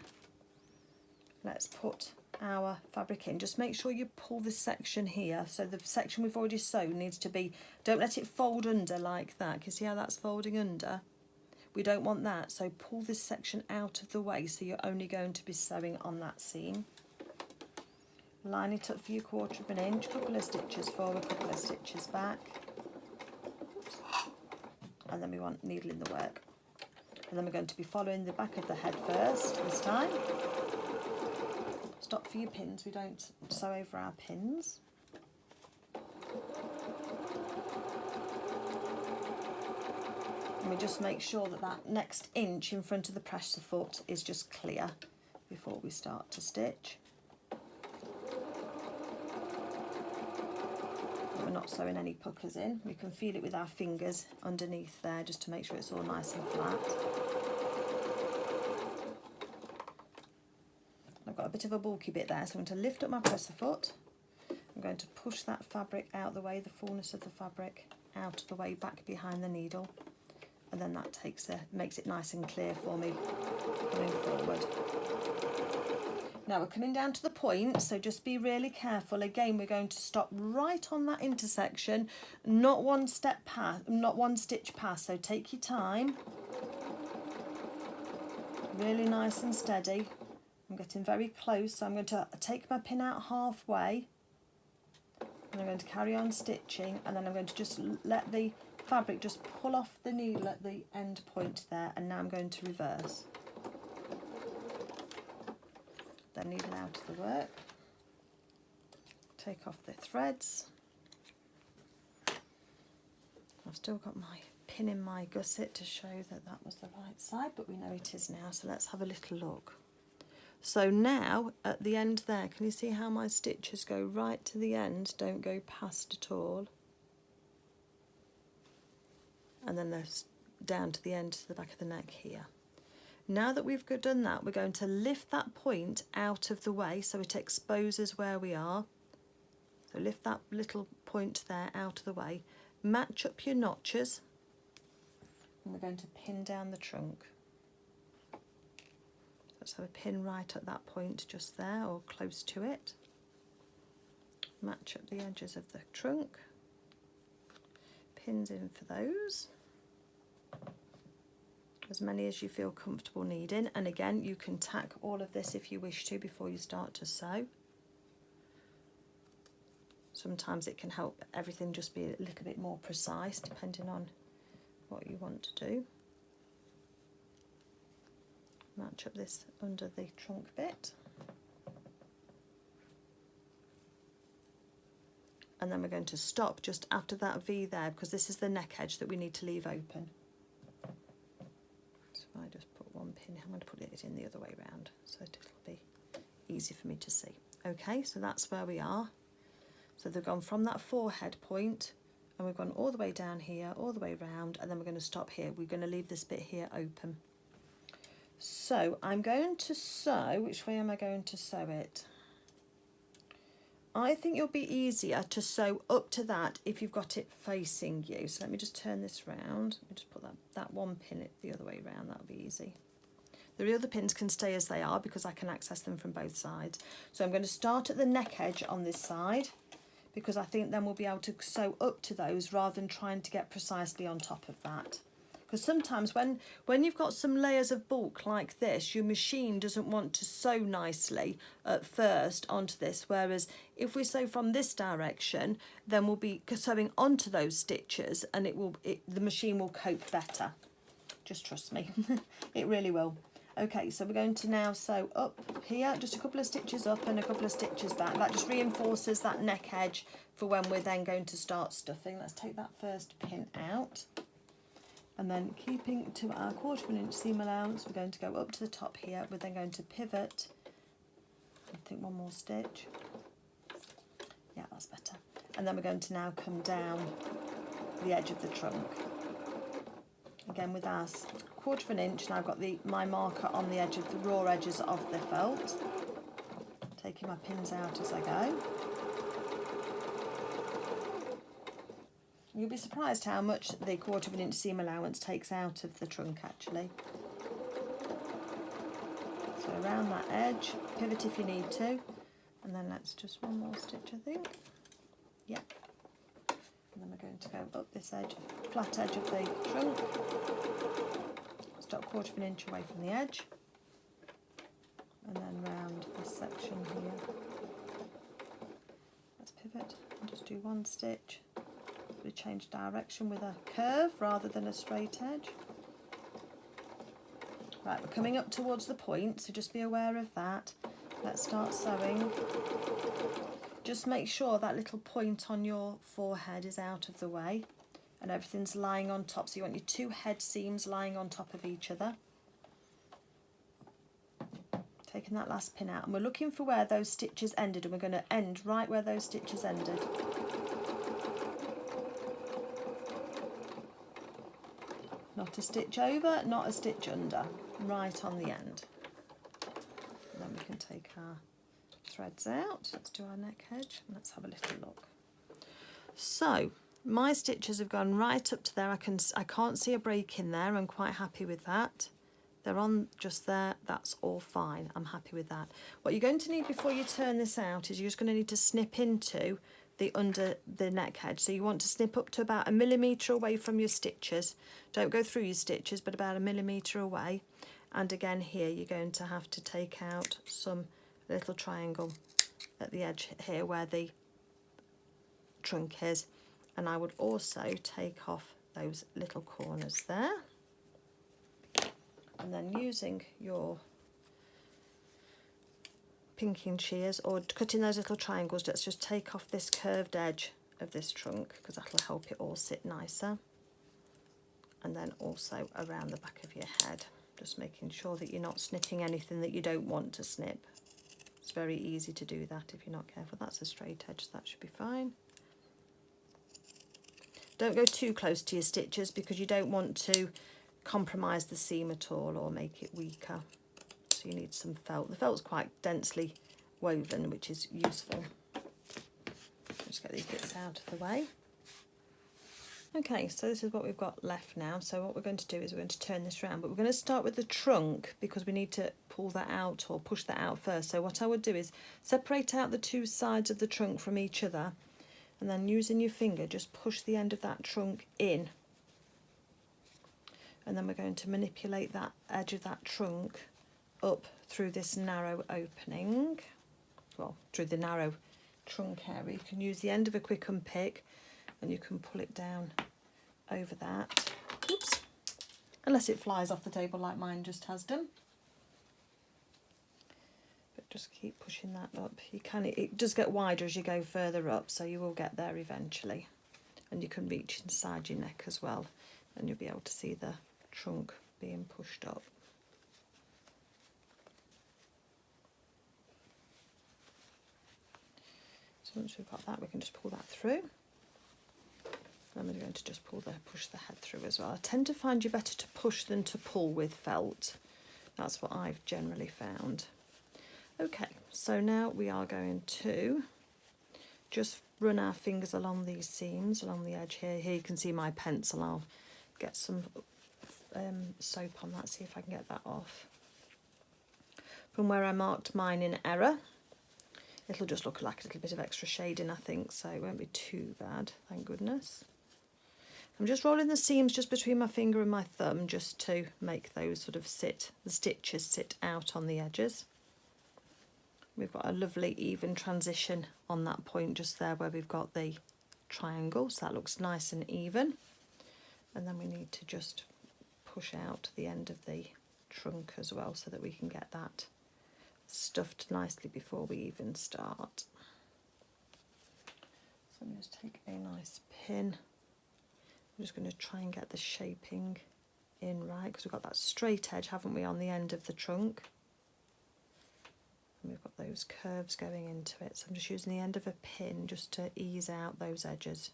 Let's put our fabric in. Just make sure you pull this section here. So the section we've already sewn needs to be, don't let it fold under like that. Can you see how that's folding under? We don't want that, so pull this section out of the way so you're only going to be sewing on that seam. Line it up for your 1/4 inch, couple of stitches forward, couple of stitches back. And then we want needle in the work. And then we're going to be following the back of the head first this time. Stop for your pins, we don't sew over our pins. And we just make sure that that next inch in front of the presser foot is just clear before we start to stitch. We're not sewing any puckers in. We can feel it with our fingers underneath there just to make sure it's all nice and flat. I've got a bit of a bulky bit there, so I'm going to lift up my presser foot. I'm going to push that fabric out the way, the fullness of the fabric out of the way, back behind the needle, and then that makes it nice and clear for me going forward. Now we're coming down to the point, so just be really careful. Again, we're going to stop right on that intersection, not one stitch past, so take your time. Really nice and steady. I'm getting very close, so I'm going to take my pin out halfway, and I'm going to carry on stitching, and then I'm going to just let the fabric just pull off the needle at the end point there, and now I'm going to reverse. The needle out of the work, take off the threads. I've still got my pin in my gusset to show that that was the right side, but we know it is now, so let's have a little look. So now at the end there, can you see how my stitches go right to the end, don't go past at all, and then they're down to the end, to the back of the neck here. Now that we've done that, we're going to lift that point out of the way so it exposes where we are. So lift that little point there out of the way, match up your notches, and we're going to pin down the trunk. Let's have a pin right at that point just there, or close to it. Match up the edges of the trunk, pins in for those. As many as you feel comfortable needing, and again you can tack all of this if you wish to before you start to sew. Sometimes it can help everything just be a little bit more precise depending on what you want to do. Match up this under the trunk bit, and then we're going to stop just after that V there, because this is the neck edge that we need to leave open. I just put one pin, I'm going to put it in the other way round so it'll be easy for me to see. Okay, so that's where we are. So they've gone from that forehead point, and we've gone all the way down here, all the way round, and then we're going to stop here. We're going to leave this bit here open. So I'm going to sew, which way am I going to sew it? I think it'll be easier to sew up to that if you've got it facing you. So let me just turn this round. Let me just put that one pin the other way round, that'll be easy. The other pins can stay as they are because I can access them from both sides. So I'm going to start at the neck edge on this side, because I think then we'll be able to sew up to those rather than trying to get precisely on top of that. Because sometimes when you've got some layers of bulk like this, your machine doesn't want to sew nicely at first onto this, whereas if we sew from this direction, then we'll be sewing onto those stitches and the machine will cope better. Just trust me, it really will. Okay, so we're going to now sew up here, just a couple of stitches up and a couple of stitches back. That just reinforces that neck edge for when we're then going to start stuffing. Let's take that first pin out. And then keeping to our 1/4 inch seam allowance, we're going to go up to the top here. We're then going to pivot, I think one more stitch. Yeah, that's better. And then we're going to now come down the edge of the trunk. Again with our 1/4 inch, and I've got my marker on the edge of the raw edges of the felt. Taking my pins out as I go. You'll be surprised how much the 1/4 inch seam allowance takes out of the trunk actually. So around that edge, pivot if you need to, and then let's just one more stitch I think. Yeah. And then we're going to go up this edge, flat edge of the trunk. Stop 1/4 inch away from the edge, and then round this section here. Let's pivot and just do one stitch. We change direction with a curve rather than a straight edge. Right, we're coming up towards the point, so just be aware of that. Let's start sewing. Just make sure that little point on your forehead is out of the way and everything's lying on top. So you want your 2 head seams lying on top of each other. Taking that last pin out, and we're looking for where those stitches ended, and we're going to end right where those stitches ended. Not a stitch over, not a stitch under, right on the end. And then we can take our threads out. Let's do our neck edge and let's have a little look. So my stitches have gone right up to there. I can't see a break in there. I'm quite happy with that. They're on just there. That's all fine. I'm happy with that. What you're going to need before you turn this out is you're just going to need to snip into the under the neck edge. So you want to snip up to about 1 millimetre away from your stitches. Don't go through your stitches, but about 1 millimetre away. And again here you're going to have to take out some little triangle at the edge here where the trunk is, and I would also take off those little corners there, and then using your pinking shears or cutting those little triangles, let's just take off this curved edge of this trunk because that'll help it all sit nicer. And then also around the back of your head, just making sure that you're not snipping anything that you don't want to snip. It's very easy to do that if you're not careful. That's a straight edge, so that should be fine. Don't go too close to your stitches because you don't want to compromise the seam at all or make it weaker. So you need some felt. The felt's quite densely woven, which is useful. Just get these bits out of the way. Okay, so this is what we've got left now. So what we're going to do is we're going to turn this around, but we're going to start with the trunk because we need to pull that out or push that out first. So what I would do is separate out the 2 sides of the trunk from each other, and then using your finger just push the end of that trunk in, and then we're going to manipulate that edge of that trunk up through this narrow opening, well, through the narrow trunk area. You can use the end of a quick unpick and you can pull it down over that. Oops, unless it flies off the table like mine just has done. But just keep pushing that up. You can, it does get wider as you go further up, so you will get there eventually. And you can reach inside your neck as well, and you'll be able to see the trunk being pushed up. So once we've got that, we can just pull that through. And we're going to just push the head through as well. I tend to find you better to push than to pull with felt. That's what I've generally found. Okay, so now we are going to just run our fingers along these seams, along the edge here. Here you can see my pencil. I'll get some soap on that, see if I can get that off. from where I marked mine in error. It'll just look like a little bit of extra shading, I think, so it won't be too bad, thank goodness. I'm just rolling the seams just between my finger and my thumb just to make those sort of the stitches sit out on the edges. We've got a lovely even transition on that point just there where we've got the triangle, so that looks nice and even. And then we need to just push out the end of the trunk as well so that we can get that stuffed nicely before we even start. So I'm just take a nice pin. I'm just going to try and get the shaping in right because we've got that straight edge, haven't we, on the end of the trunk. And we've got those curves going into it, so I'm just using the end of a pin just to ease out those edges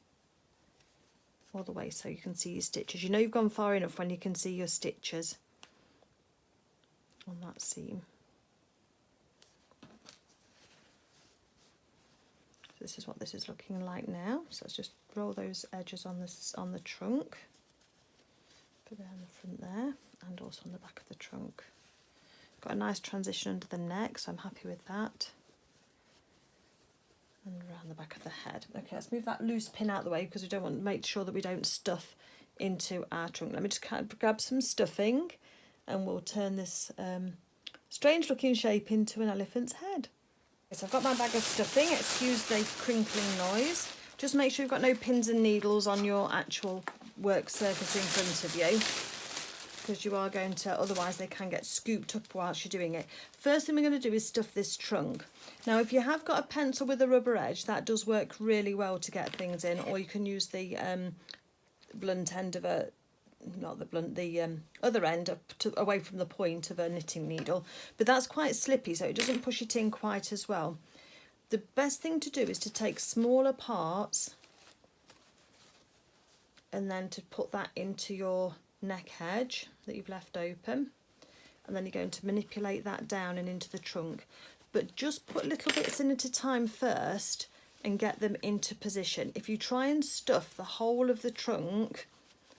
all the way so you can see your stitches. You know you've gone far enough when you can see your stitches on that seam. So this is what this is looking like now. So let's just roll those edges on the trunk. Put it on the front there and also on the back of the trunk. Got a nice transition under the neck, so I'm happy with that. And around the back of the head. Okay, let's move that loose pin out of the way because we don't want to make sure that we don't stuff into our trunk. Let me just kind of grab some stuffing and we'll turn this strange looking shape into an elephant's head. Okay, so I've got my bag of stuffing. Excuse the crinkling noise. Just make sure you've got no pins and needles on your actual work surface in front of you, because you are going to, otherwise they can get scooped up whilst you're doing it. First thing we're going to do is stuff this trunk. Now if you have got a pencil with a rubber edge, that does work really well to get things in, or you can use the blunt end of a, not the blunt, the other end up to, away from the point of a knitting needle, but that's quite slippy so it doesn't push it in quite as well. The best thing to do is to take smaller parts and then to put that into your neck edge that you've left open, and then you're going to manipulate that down and into the trunk, but just put little bits in at a time first and get them into position. If you try and stuff the whole of the trunk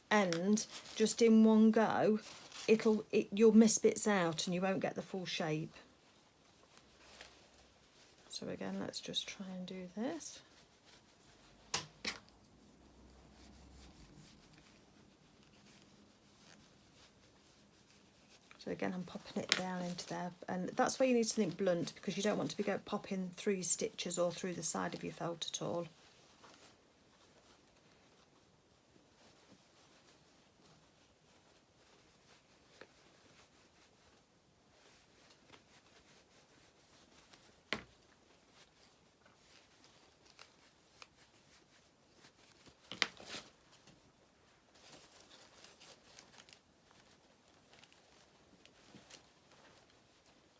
end just in one go, you'll miss bits out and you won't get the full shape. So again, let's just try and do this. So again, I'm popping it down into there, and that's where you need to think blunt, because you don't want to be popping through stitches or through the side of your felt at all.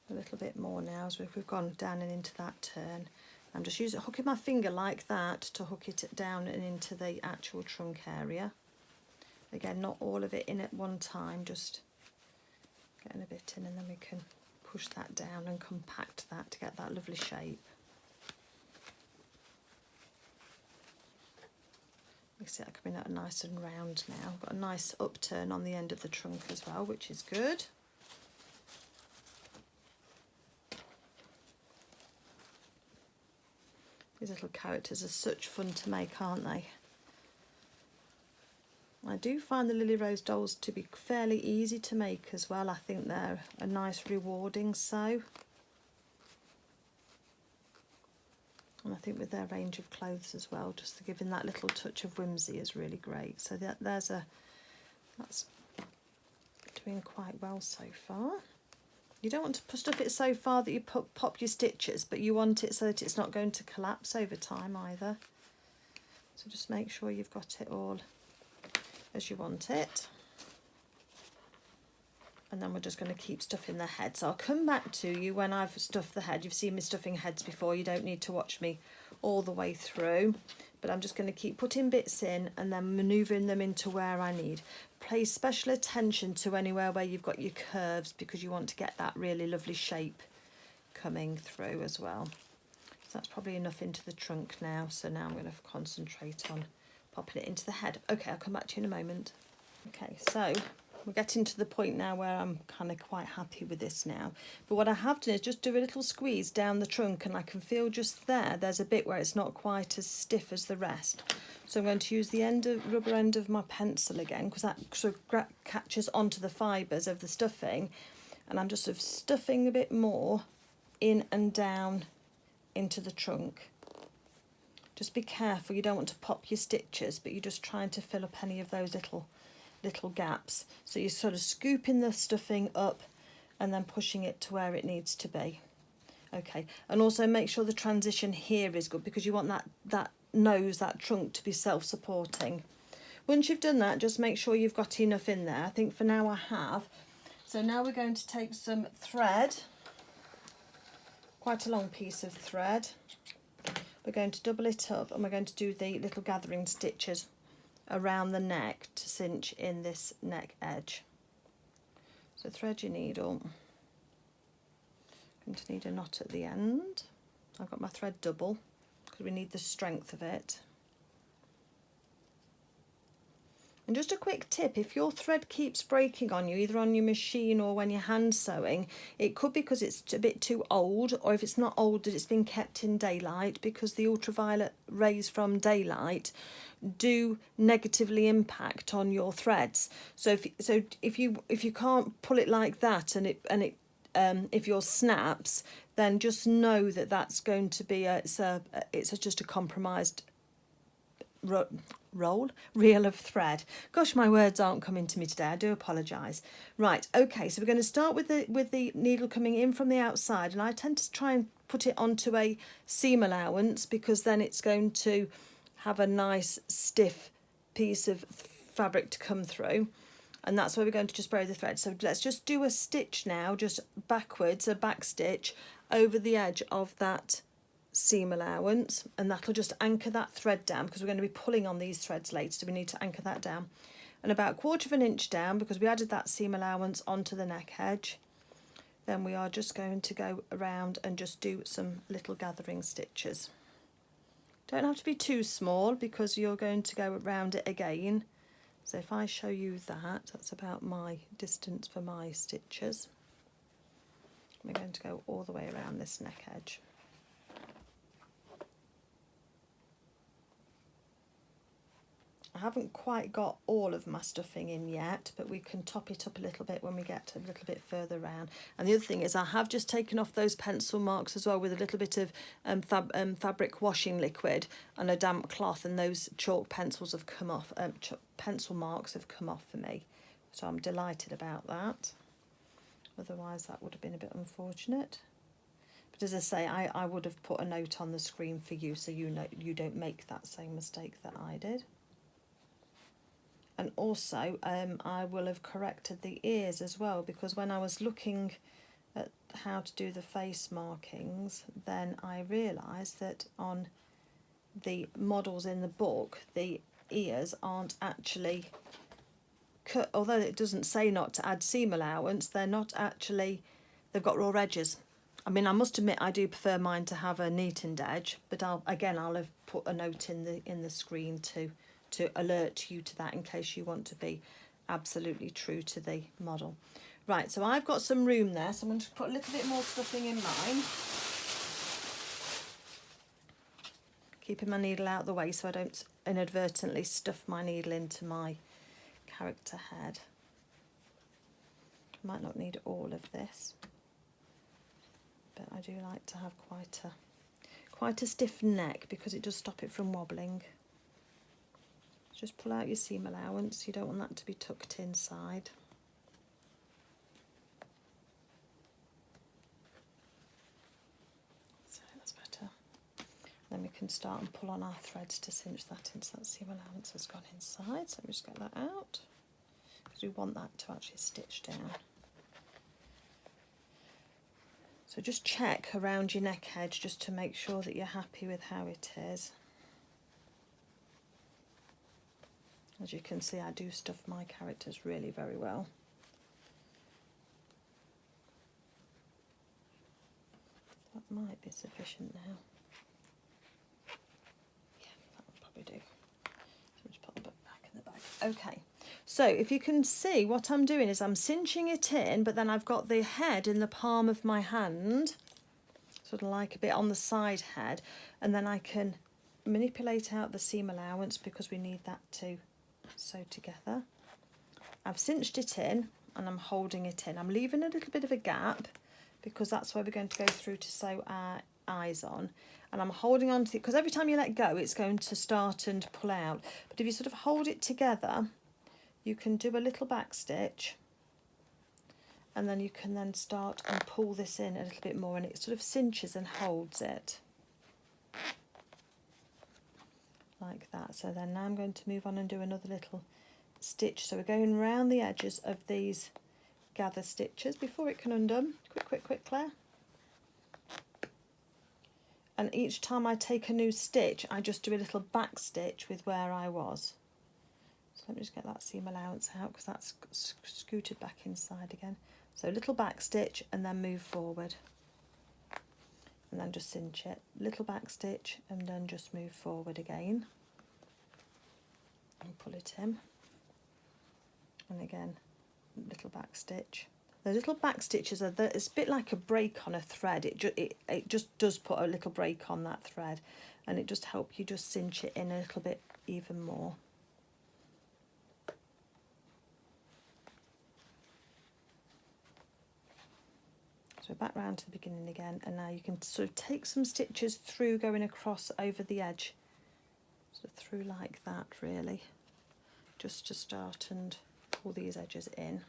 A little bit more now as we've gone down and into that turn. I'm just hooking my finger like that to hook it down and into the actual trunk area. Again, not all of it in at one time, just getting a bit in, and then we can push that down and compact that to get that lovely shape. You see that coming out nice and round now. Got a nice upturn on the end of the trunk as well, which is good. These little characters are such fun to make, aren't they? I do find the Lily Rose dolls to be fairly easy to make as well. I think they're a nice rewarding sew. And I think with their range of clothes as well, just giving that little touch of whimsy is really great. So that's doing quite well so far. You don't want to stuff it so far that you pop your stitches, but you want it so that it's not going to collapse over time either. So just make sure you've got it all as you want it. And then we're just going to keep stuffing the head. So I'll come back to you when I've stuffed the head. You've seen me stuffing heads before. You don't need to watch me all the way through. But I'm just going to keep putting bits in and then manoeuvring them into where I need. Pay special attention to anywhere where you've got your curves, because you want to get that really lovely shape coming through as well. So that's probably enough into the trunk now. So now I'm going to concentrate on popping it into the head. Okay, I'll come back to you in a moment. Okay, so we're getting to the point now where I'm kind of quite happy with this now. But what I have done is just do a little squeeze down the trunk, and I can feel just there's a bit where it's not quite as stiff as the rest. So I'm going to use the rubber end of my pencil again, because that sort of catches onto the fibres of the stuffing, and I'm just sort of stuffing a bit more in and down into the trunk. Just be careful, you don't want to pop your stitches, but you're just trying to fill up any of those little gaps. So you're sort of scooping the stuffing up and then pushing it to where it needs to be. Okay, and also make sure the transition here is good, because you want that nose, that trunk, to be self-supporting. Once you've done that, just make sure you've got enough in there. I think for now I have. So now we're going to take some thread, quite a long piece of thread. We're going to double it up, and we're going to do the little gathering stitches around the neck to cinch in this neck edge. So thread your needle. I'm going to need a knot at the end. I've got my thread double because we need the strength of it. And just a quick tip, if your thread keeps breaking on you, either on your machine or when you're hand sewing, it could be because it's a bit too old, or if it's not old, that it's been kept in daylight, because the ultraviolet rays from daylight do negatively impact on your threads. So if you can't pull it like that, and it if yours snaps, then just know that that's going to be just a compromised reel of thread. Gosh, my words aren't coming to me today. I do apologise. Right, okay, so we're going to start with the needle coming in from the outside, and I tend to try and put it onto a seam allowance, because then it's going to have a nice stiff piece of fabric to come through, and that's where we're going to just bury the thread. So let's just do a stitch now, just backwards, a back stitch over the edge of that seam allowance, and that'll just anchor that thread down, because we're going to be pulling on these threads later, so we need to anchor that down. And about 1/4 of an inch down, because we added that seam allowance onto the neck edge, then we are just going to go around and just do some little gathering stitches. Don't have to be too small, because you're going to go around it again. So if I show you that's about my distance for my stitches. We're going to go all the way around this neck edge. I haven't quite got all of my stuffing in yet, but we can top it up a little bit when we get a little bit further around. And the other thing is, I have just taken off those pencil marks as well with a little bit of fabric washing liquid and a damp cloth, and those chalk pencils have come off, pencil marks have come off for me. So I'm delighted about that. Otherwise that would have been a bit unfortunate. But as I say, I would have put a note on the screen for you, so you know you don't make that same mistake that I did. And also I will have corrected the ears as well, because when I was looking at how to do the face markings, then I realised that on the models in the book, the ears aren't actually cut. Although it doesn't say not to add seam allowance, they're not actually, they've got raw edges. I mean, I must admit I do prefer mine to have a neatened edge, but I'll have put a note in the screen to alert you to that, in case you want to be absolutely true to the model. Right, so I've got some room there, so I'm going to put a little bit more stuffing in mine. Keeping my needle out of the way so I don't inadvertently stuff my needle into my character head. Might not need all of this, but I do like to have quite a stiff neck, because it does stop it from wobbling. Just pull out your seam allowance, you don't want that to be tucked inside. So that's better. Then we can start and pull on our threads to cinch that into that seam allowance has gone inside. So let me just get that out, because we want that to actually stitch down. So just check around your neck edge just to make sure that you're happy with how it is. As you can see, I do stuff my characters really very well. That might be sufficient now. Yeah, that would probably do. So just put the book back in the bag. Okay, So if you can see, what I'm doing is I'm cinching it in, but then I've got the head in the palm of my hand, sort of like a bit on the side head, and then I can manipulate out the seam allowance because we need that to sew together. I've cinched it in and I'm holding it in. I'm leaving a little bit of a gap because that's where we're going to go through to sew our eyes on. And I'm holding on to it because every time you let go it's going to start and pull out. But if you sort of hold it together, you can do a little back stitch, and then you can then start and pull this in a little bit more, and it sort of cinches and holds it like that. So then now I'm going to move on and do another little stitch. So we're going round the edges of these gather stitches before it can undone. Quick, Claire. And each time I take a new stitch, I just do a little back stitch with where I was. So let me just get that seam allowance out because that's scooted back inside again. So little back stitch and then move forward. And then just cinch it. Little back stitch and then just move forward again. And pull it in. And again, little back stitch. The little back stitches are it's a bit like a break on a thread. It just does put a little break on that thread, and it just helps you just cinch it in a little bit even more. So back round to the beginning again, and now you can sort of take some stitches through going across over the edge, sort of through like that really, just to start and pull these edges in.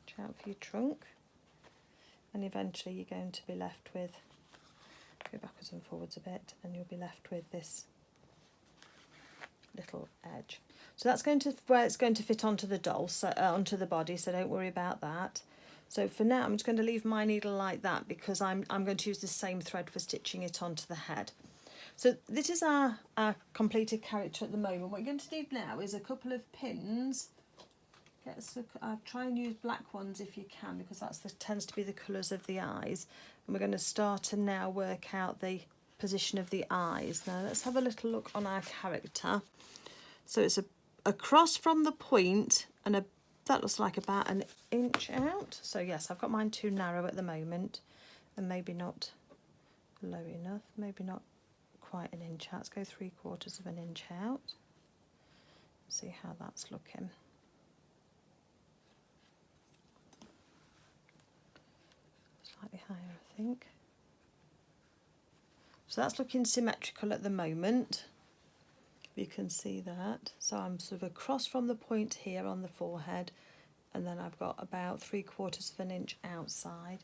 Watch out for your trunk, and eventually you're going to be left with, go backwards and forwards a bit, and you'll be left with this little edge. So that's going to where it's going to fit onto the doll, so onto the body, so don't worry about that. So for now I'm just going to leave my needle like that because I'm going to use the same thread for stitching it onto the head. So this is our completed character at the moment. What you're going to need now is a couple of pins. Try and use black ones if you can, because tends to be the colours of the eyes. And we're going to start to now work out the position of the eyes. Now let's have a little look on our character. So it's across from the point, and that looks like about an inch out. So yes, I've got mine too narrow at the moment, and maybe not low enough, maybe not quite an inch out. Let's go 3/4 of an inch out. See how that's looking. Slightly higher, I think. So that's looking symmetrical at the moment. You can see that. So I'm sort of across from the point here on the forehead, and then I've got about 3/4 of an inch outside.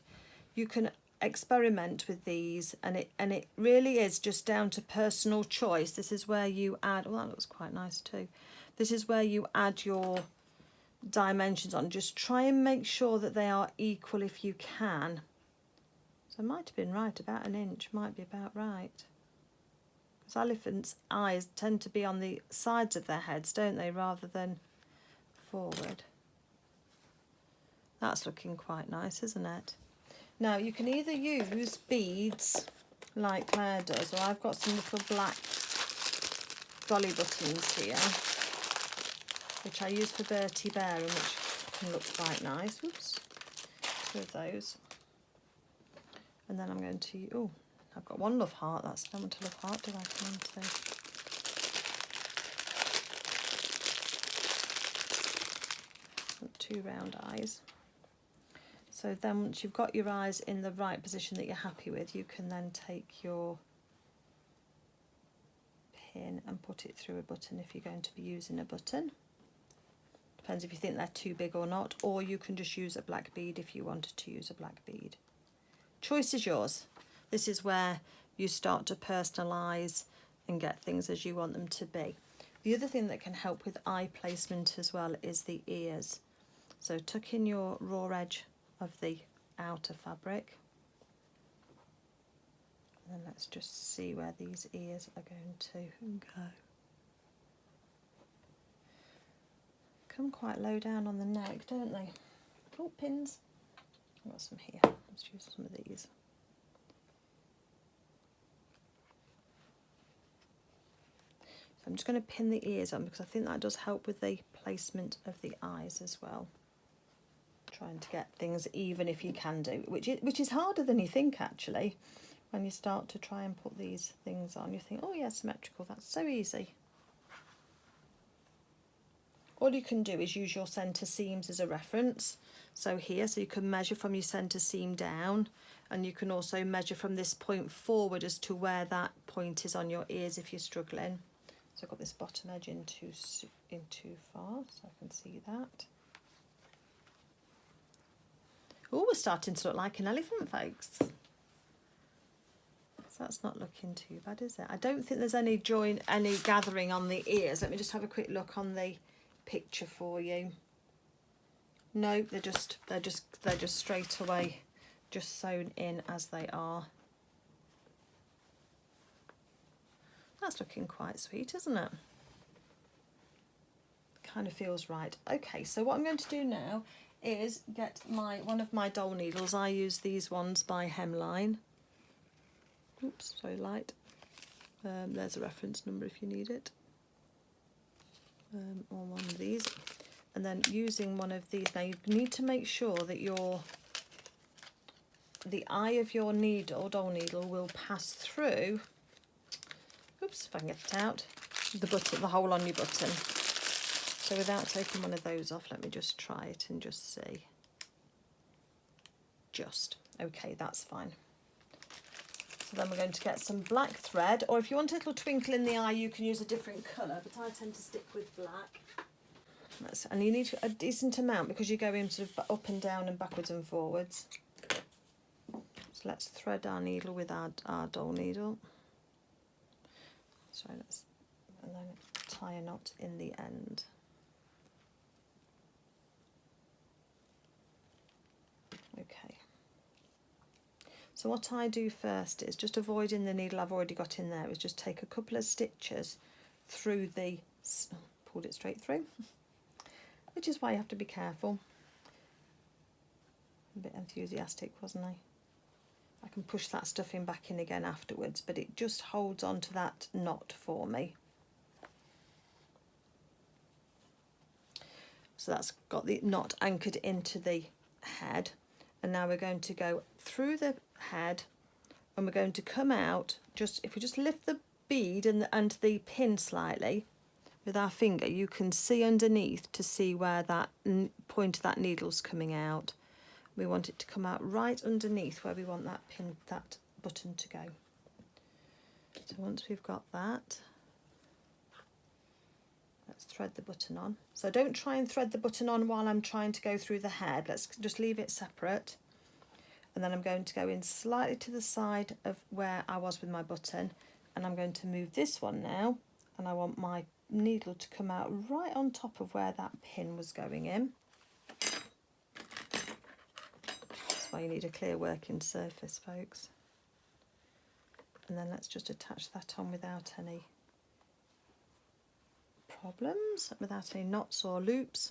You can experiment with these, and it really is just down to personal choice. This is where you add, well, that looks quite nice too. This is where you add your dimensions on. Just try and make sure that they are equal if you can. So I might have been right, about an inch might be about right. Because elephants' eyes tend to be on the sides of their heads, don't they, rather than forward. That's looking quite nice, isn't it? Now you can either use beads like Claire does, or I've got some little black dolly buttons here, which I use for Bertie Bear and which can look quite nice. Oops, 2 of those. And then I'm going to, oh, I've got one love heart. I don't want a love heart, do I? Come on, 2 round eyes. So then once you've got your eyes in the right position that you're happy with, you can then take your pin and put it through a button if you're going to be using a button. Depends if you think they're too big or not, or you can just use a black bead if you wanted to use a black bead. Choice is yours. This is where you start to personalise and get things as you want them to be. The other thing that can help with eye placement as well is the ears. So tuck in your raw edge of the outer fabric, and then let's just see where these ears are going to go. Come quite low down on the neck, don't they? Oh, pins. I've got some here. Let's use some of these. So I'm just going to pin the ears on because I think that does help with the placement of the eyes as well. Trying to get things even if you can do, which is harder than you think actually. When you start to try and put these things on, you think, oh yeah, symmetrical, that's so easy. All you can do is use your centre seams as a reference. So here, so you can measure from your centre seam down, and you can also measure from this point forward as to where that point is on your ears if you're struggling. So I've got this bottom edge in too far, so I can see that. Oh, we're starting to look like an elephant, folks. So that's not looking too bad, is it? I don't think there's any gathering on the ears. Let me just have a quick look on the picture for you. No, they're just straight away just sewn in as they are. That's looking quite sweet, isn't it? Kind of feels right. Okay, so what I'm going to do now is get one of my doll needles. I use these ones by Hemline. Oops, so light. There's a reference number if you need it. Or one of these. And then using one of these. Now you need to make sure that the eye of your needle, doll needle, will pass through. Oops, if I can get it out. The hole on your button. So without taking one of those off, let me just try it and just see. Okay, that's fine. So then we're going to get some black thread, or if you want a little twinkle in the eye, you can use a different colour, but I tend to stick with black. And you need a decent amount because you're going sort of up and down and backwards and forwards. So let's thread our needle with our doll needle. So and then tie a knot in the end. Okay. So what I do first is, just avoiding the needle I've already got in there, is just take a couple of stitches through pulled it straight through, which is why you have to be careful. A bit enthusiastic, wasn't I? I can push that stuffing back in again afterwards, but it just holds on to that knot for me. So that's got the knot anchored into the head, and now we're going to go through the head and we're going to come out, if we just lift the bead and the pin slightly with our finger, you can see underneath to see where that point of that needle's coming out. We want it to come out right underneath where we want that button to go. So once we've got that, let's thread the button on. So don't try and thread the button on while I'm trying to go through the head. Let's just leave it separate. And then I'm going to go in slightly to the side of where I was with my button, and I'm going to move this one now, and I want my needle to come out right on top of where that pin was going in. That's why you need a clear working surface, folks. And then let's just attach that on without any problems, without any knots or loops.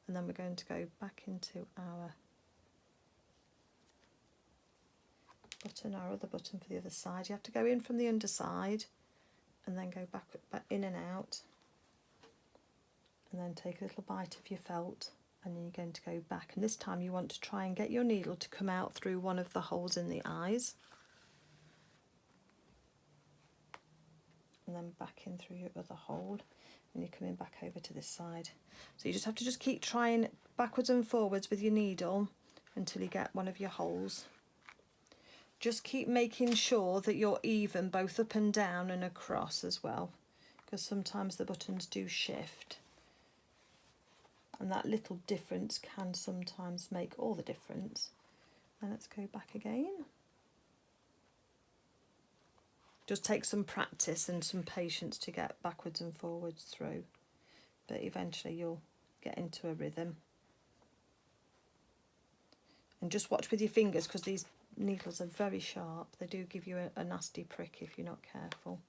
And then we're going to go back into our button, our other button for the other side. You have to go in from the underside and then go back in and out, and then take a little bite of your felt, and then you're going to go back, and this time you want to try and get your needle to come out through one of the holes in the eyes, and then back in through your other hole, and you're coming back over to this side. So you just have to keep trying backwards and forwards with your needle until you get one of your holes. Just keep making sure that you're even both up and down and across as well, because sometimes the buttons do shift, and that little difference can sometimes make all the difference. And let's go back again. Just take some practice and some patience to get backwards and forwards through, but eventually you'll get into a rhythm. And just watch with your fingers, because these needles are very sharp. They do give you a nasty prick if you're not careful.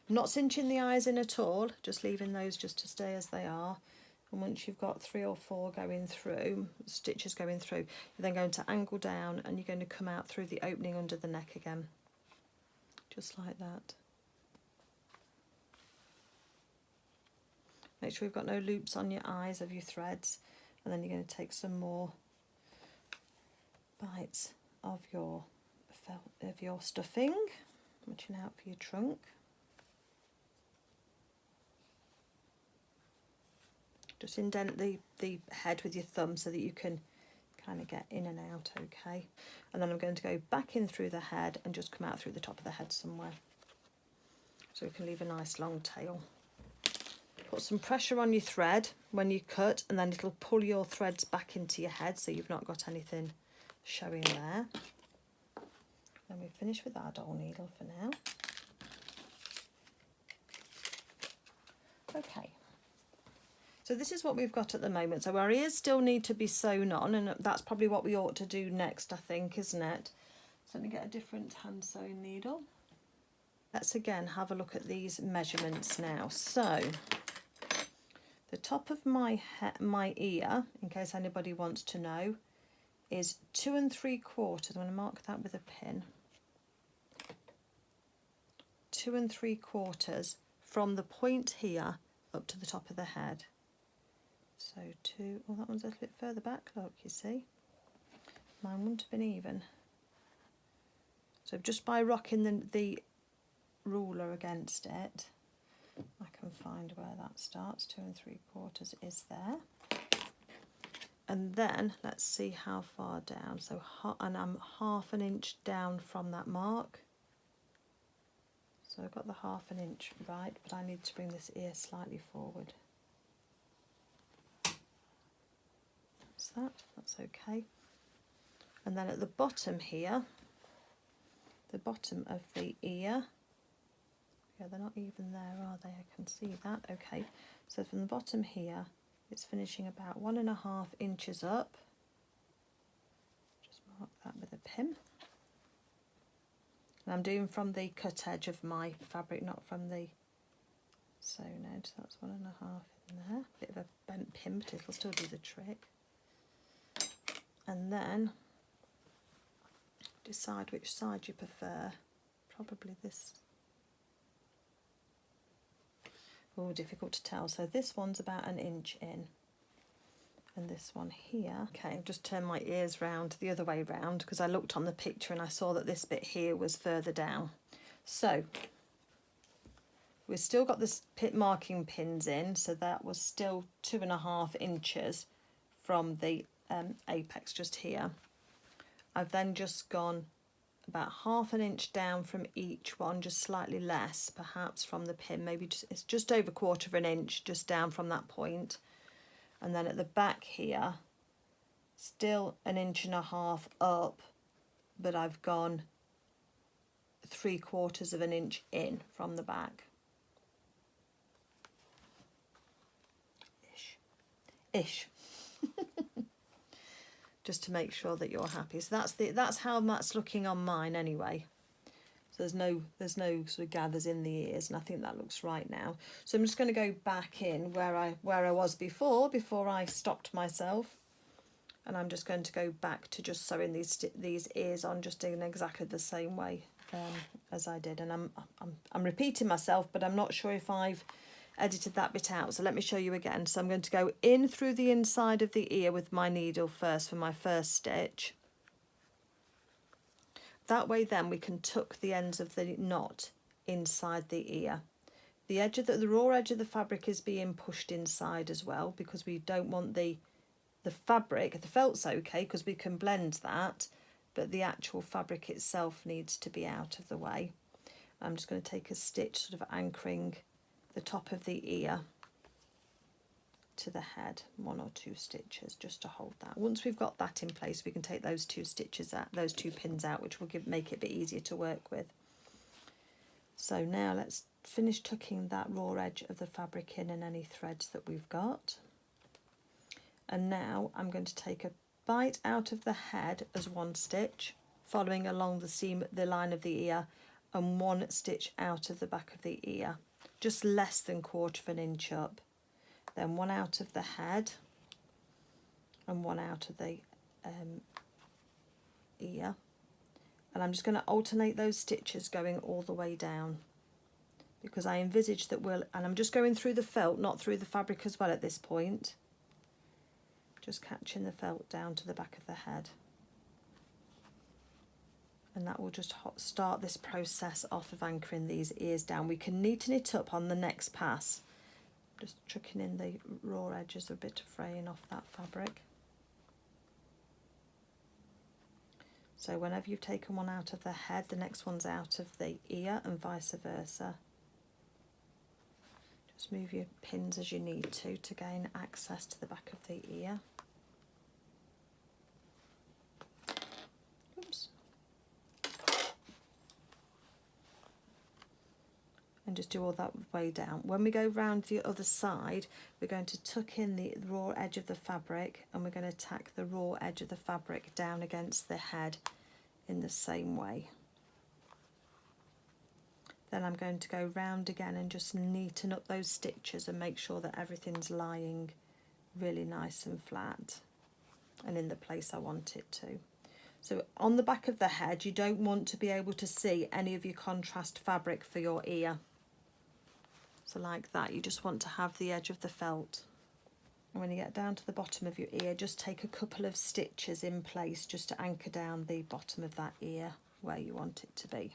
I'm not cinching the eyes in at all, just leaving those just to stay as they are. And once you've got 3 or 4 going through, stitches going through, you're then going to angle down and you're going to come out through the opening under the neck again, just like that. Make sure you've got no loops on your eyes of your threads, and then you're going to take some more bites of your stuffing, watching out for your trunk. Just indent the head with your thumb so that you can kind of get in and out, okay? And then I'm going to go back in through the head and just come out through the top of the head somewhere, so we can leave a nice long tail. Put some pressure on your thread when you cut, and then it'll pull your threads back into your head so you've not got anything showing there. Then we finish with our doll needle for now. Okay. So this is what we've got at the moment. So our ears still need to be sewn on, and that's probably what we ought to do next, I think, isn't it? So let me get a different hand sewing needle. Let's again have a look at these measurements now. So the top of my ear, in case anybody wants to know, is 2 3/4. I'm going to mark that with a pin. 2 3/4 from the point here up to the top of the head. So 2, oh, that one's a little bit further back, look, you see. Mine wouldn't have been even. So just by rocking the ruler against it, I can find where that starts. 2 3/4 is there. And then let's see how far down. So, and I'm 1/2 inch down from that mark. So I've got the 1/2 inch right, but I need to bring this ear slightly forward. That's okay. And then at the bottom here, the bottom of the ear, yeah, they're not even there, are they? I can see that. Okay, so from the bottom here, it's finishing about 1.5 inches up. Just mark that with a pin. And I'm doing from the cut edge of my fabric, not from the sewn edge. So that's 1.5 in there. Bit of a bent pin, but it'll still do the trick. And then decide which side you prefer. Probably this. Oh, difficult to tell. So this one's about 1 inch in, and this one here. Okay, I've just turned my ears round the other way round because I looked on the picture and I saw that this bit here was further down. So we've still got this marking pins in, so that was still 2.5 inches from the apex just here. I've then just gone about 1/2 inch down from each one, just slightly less perhaps from the pin, maybe it's just over 1/4 inch just down from that point. And then at the back here, still 1.5 inches up, but I've gone 3/4 inch in from the back. Ish. Just to make sure that you're happy. So that's how that's looking on mine anyway. So there's no sort of gathers in the ears, and I think that looks right now. So I'm just going to go back in where I was before I stopped myself, and I'm just going to go back to just sewing these ears on, just in exactly the same way as I did. And I'm repeating myself, but I'm not sure if I've edited that bit out, so let me show you again. So I'm going to go in through the inside of the ear with my needle first for my first stitch. That way then we can tuck the ends of the knot inside the ear. The edge of the raw edge of the fabric is being pushed inside as well, because we don't want the fabric, the felt's okay because we can blend that, but the actual fabric itself needs to be out of the way. I'm just going to take a stitch sort of anchoring the top of the ear to the head, 1 or 2 stitches just to hold that. Once we've got that in place, we can take those 2 stitches out, those 2 pins out, which will make it a bit easier to work with. So now let's finish tucking that raw edge of the fabric in and any threads that we've got. And now I'm going to take a bite out of the head as 1 stitch, following along the line of the ear, and 1 stitch out of the back of the ear, just less than 1/4 inch up. Then 1 out of the head and 1 out of the ear. And I'm just going to alternate those stitches going all the way down. because I envisage that and I'm just going through the felt, not through the fabric as well at this point. Just catching the felt down to the back of the head. And that will just start this process off of anchoring these ears down. We can neaten it up on the next pass. Just chucking in the raw edges, a bit of fraying off that fabric. So whenever you've taken one out of the head, the next one's out of the ear and vice versa. Just move your pins as you need to gain access to the back of the ear. Oops. And just do all that way down. When we go round the other side, we're going to tuck in the raw edge of the fabric, and we're going to tack the raw edge of the fabric down against the head in the same way. Then I'm going to go round again and just neaten up those stitches and make sure that everything's lying really nice and flat and in the place I want it to. So on the back of the head, you don't want to be able to see any of your contrast fabric for your ear. So like that, you just want to have the edge of the felt. And when you get down to the bottom of your ear, just take a couple of stitches in place just to anchor down the bottom of that ear where you want it to be.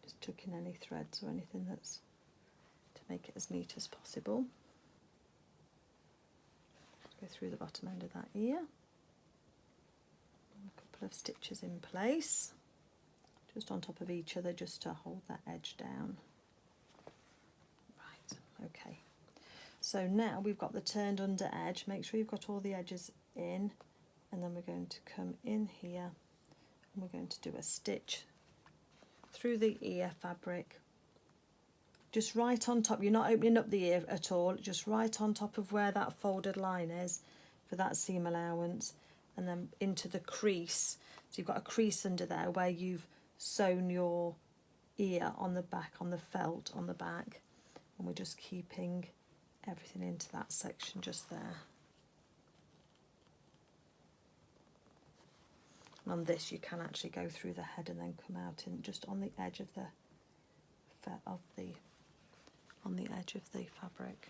Just tuck in any threads or anything that's to make it as neat as possible. Go through the bottom end of that ear. A couple of stitches in place, just on top of each other, just to hold that edge down. Right, okay. So now we've got the turned under edge. Make sure you've got all the edges in, and then we're going to come in here and we're going to do a stitch through the ear fabric, just right on top. You're not opening up the ear at all, just right on top of where that folded line is for that seam allowance, and then into the crease. So you've got a crease under there where you've sewn your ear on the back, on the felt on the back, and we're just keeping everything into that section just there. And on this you can actually go through the head and then come out in just on the edge of the on the edge of the fabric.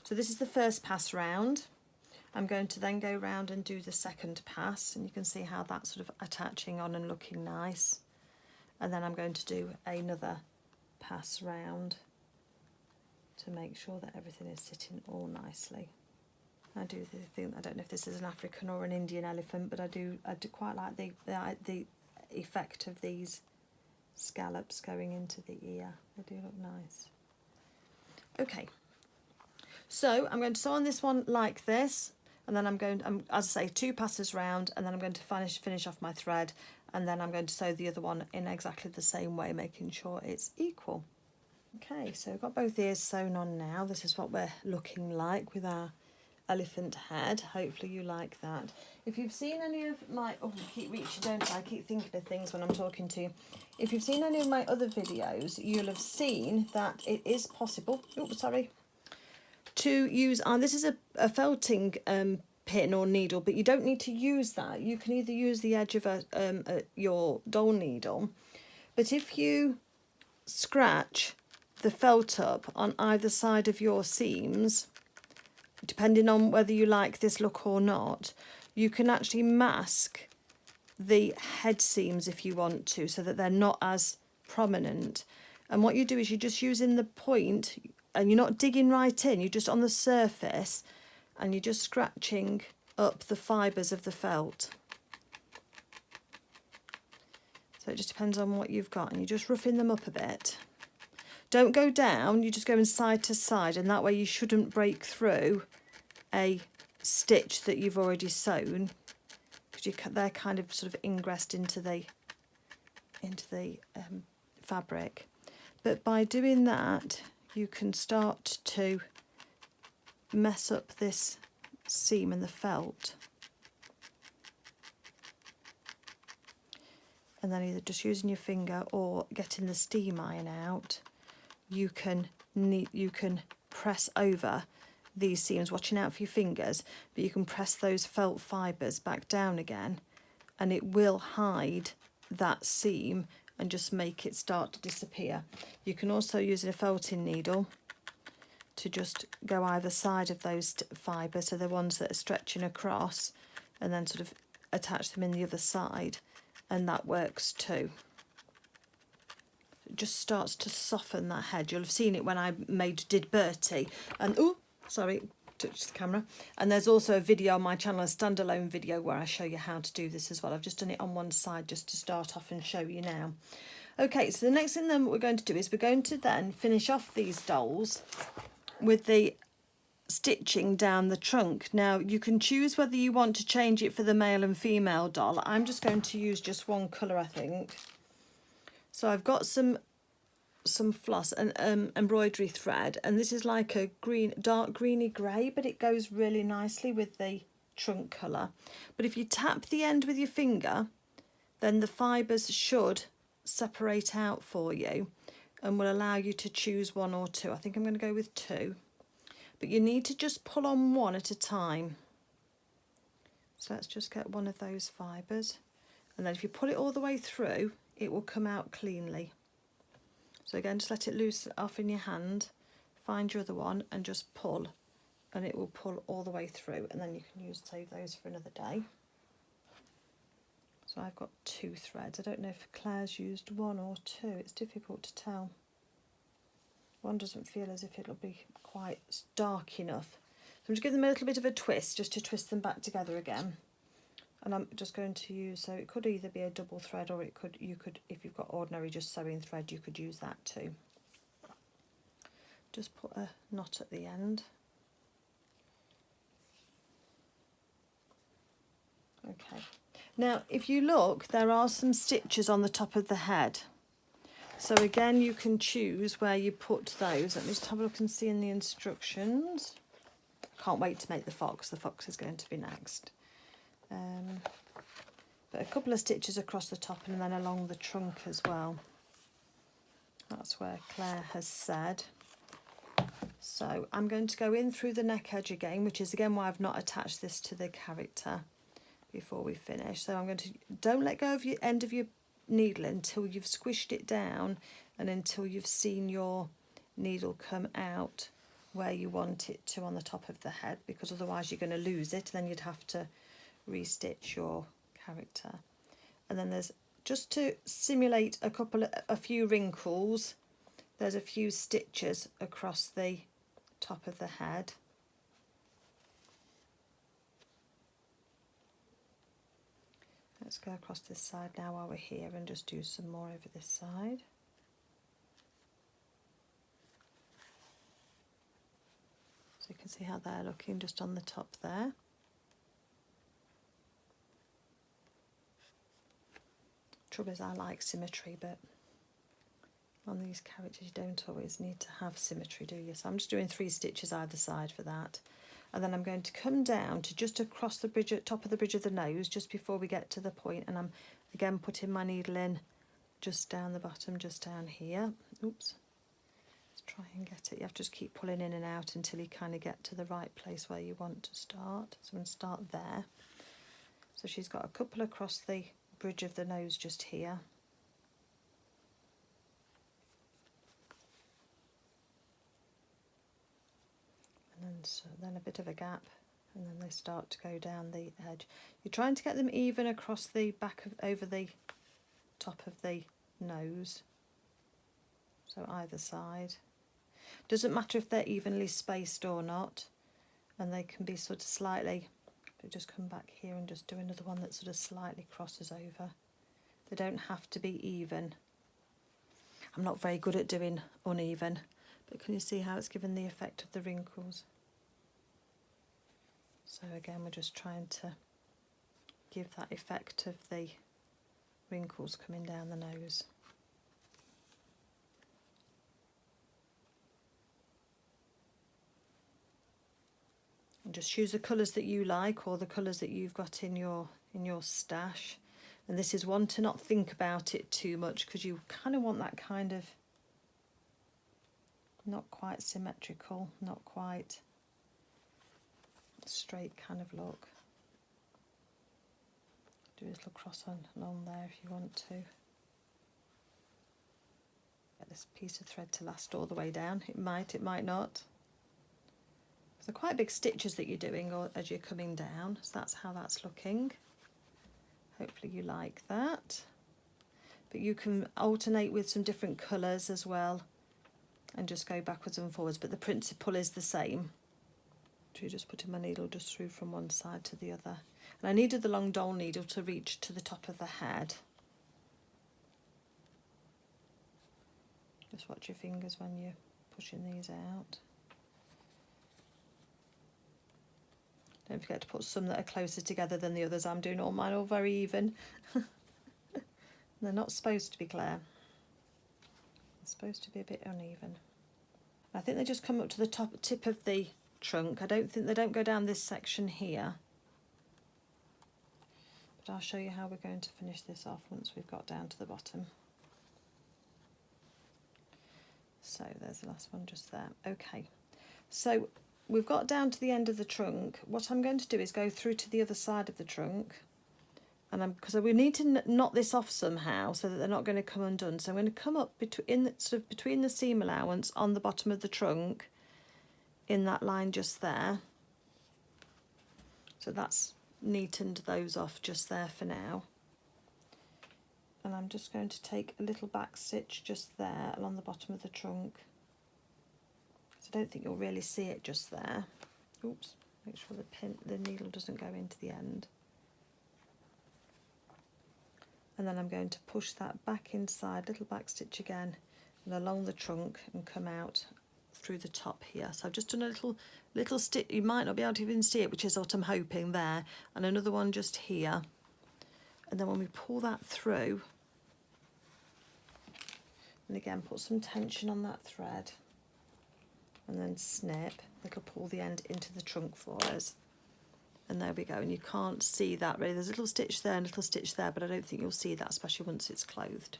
So this is the first pass round. I'm going to then go round and do the second pass, and you can see how that's sort of attaching on and looking nice. And then I'm going to do another pass round to make sure that everything is sitting all nicely. I do think, I don't know if this is an African or an Indian elephant, but I do quite like the effect of these scallops going into the ear. They do look nice. Okay, so I'm going to sew on this one like this, and then I'm going to, as I say, 2 passes round, and then I'm going to finish off my thread, and then I'm going to sew the other one in exactly the same way, making sure it's equal. Okay, so I've got both ears sewn on now. This is what we're looking like with our elephant head. Hopefully you like that. If you've seen any of my, oh, I keep reaching, don't I? I keep thinking of things when I'm talking to you. If you've seen any of my other videos, you'll have seen that it is possible, to use, this is a felting pin or needle, but you don't need to use that. You can either use the edge of your doll needle, but if you scratch the felt up on either side of your seams, depending on whether you like this look or not, you can actually mask the head seams if you want to, so that they're not as prominent. And what you do is you're just using the point, and you're not digging right in, you're just on the surface, and you're just scratching up the fibres of the felt. So it just depends on what you've got, and you're just roughing them up a bit. Don't go down, you're just going side to side, and that way you shouldn't break through a stitch that you've already sewn, because they're kind of sort of ingressed into the fabric. But by doing that, you can start to mess up this seam and the felt. And then either just using your finger or getting the steam iron out, you can press over these seams, watching out for your fingers, but you can press those felt fibres back down again and it will hide that seam and just make it start to disappear. You can also use a felting needle to just go either side of those fibres, so the ones that are stretching across, and then sort of attach them in the other side, and that works too. It just starts to soften that head. You'll have seen it when I did Bertie, and oh, sorry, touched the camera. And there's also a video on my channel, a standalone video, where I show you how to do this as well. I've just done it on one side just to start off and show you now. Okay, so the next thing then we're going to do is we're going to then finish off these dolls with the stitching down the trunk. Now you can choose whether you want to change it for the male and female doll. I'm just going to use just one colour, I think. So I've got some floss and embroidery thread, and this is like a green, dark greeny grey, but it goes really nicely with the trunk colour. But if you tap the end with your finger, then the fibres should separate out for you and will allow you to choose one or two. I think I'm going to go with two, but you need to just pull on one at a time. So let's just get one of those fibres, and then if you pull it all the way through, it will come out cleanly. So again, just let it loose off in your hand, find your other one and just pull, and it will pull all the way through, and then you can save those for another day. So I've got two threads. I don't know if Claire's used one or two. It's difficult to tell. One doesn't feel as if it'll be quite dark enough. So I'm just giving them a little bit of a twist, just to twist them back together again. And I'm just going to use, so it could either be a double thread, or you could, if you've got ordinary just sewing thread, you could use that too. Just put a knot at the end. Okay. Now, if you look, there are some stitches on the top of the head. So again, you can choose where you put those. Let me just have a look and see in the instructions. Can't wait to make the fox. The fox is going to be next. But a couple of stitches across the top and then along the trunk as well. That's where Claire has said. So I'm going to go in through the neck edge again, which is again why I've not attached this to the character before we finish. So I'm going to, don't let go of your end of your needle until you've squished it down and until you've seen your needle come out where you want it to on the top of the head, because otherwise you're going to lose it, then you'd have to restitch your character. And then there's, just to simulate a few wrinkles, there's a few stitches across the top of the head. Let's go across this side now while we're here and just do some more over this side. So you can see how they're looking just on the top there. Trouble is I like symmetry, but on these characters you don't always need to have symmetry, do you? So I'm just doing 3 stitches either side for that. And then I'm going to come down to just across the bridge, top of the bridge of the nose, just before we get to the point, and I'm again putting my needle in just down the bottom, just down here. Oops. Let's try and get it. You have to just keep pulling in and out until you kind of get to the right place where you want to start. So I'm going to start there. So she's got a couple across the bridge of the nose just here. And then a bit of a gap, and then they start to go down the edge. You're trying to get them even across the back of, over the top of the nose, so either side. Doesn't matter if they're evenly spaced or not, and they can be sort of slightly, but just come back here and just do another one that sort of slightly crosses over. They don't have to be even. I'm not very good at doing uneven, but can you see how it's given the effect of the wrinkles? So again, we're just trying to give that effect of the wrinkles coming down the nose. And just choose the colours that you like, or the colours that you've got in your stash. And this is one to not think about it too much, because you kind of want that kind of not quite symmetrical, not quite straight kind of look. Do a little cross on along there if you want to. Get this piece of thread to last all the way down. It might not. So quite big stitches that you're doing as you're coming down, so that's how that's looking. Hopefully you like that. But you can alternate with some different colours as well and just go backwards and forwards, but the principle is the same. So you're just putting my needle just through from one side to the other. And I needed the long dowel needle to reach to the top of the head. Just watch your fingers when you're pushing these out. Don't forget to put some that are closer together than the others. I'm doing all mine all very even. They're not supposed to be, Claire. They're supposed to be a bit uneven. I think they just come up to the tip of the trunk. I don't think they don't go down this section here. But I'll show you how we're going to finish this off once we've got down to the bottom. So there's the last one just there. Okay, so we've got down to the end of the trunk. What I'm going to do is go through to the other side of the trunk, and because we need to knot this off somehow so that they're not going to come undone. So I'm going to come up between the seam allowance on the bottom of the trunk, in that line just there. So that's neatened those off just there for now. And I'm just going to take a little back stitch just there along the bottom of the trunk. So I don't think you'll really see it just there. Oops, make sure the needle doesn't go into the end. And then I'm going to push that back inside, little back stitch again, and along the trunk and come out through the top here. So I've just done a little stitch, you might not be able to even see it, which is what I'm hoping there, and another one just here. And then when we pull that through, and again put some tension on that thread, and then snip, it'll pull the end into the trunk for us. And there we go, and you can't see that really. There's a little stitch there and a little stitch there, but I don't think you'll see that, especially once it's clothed.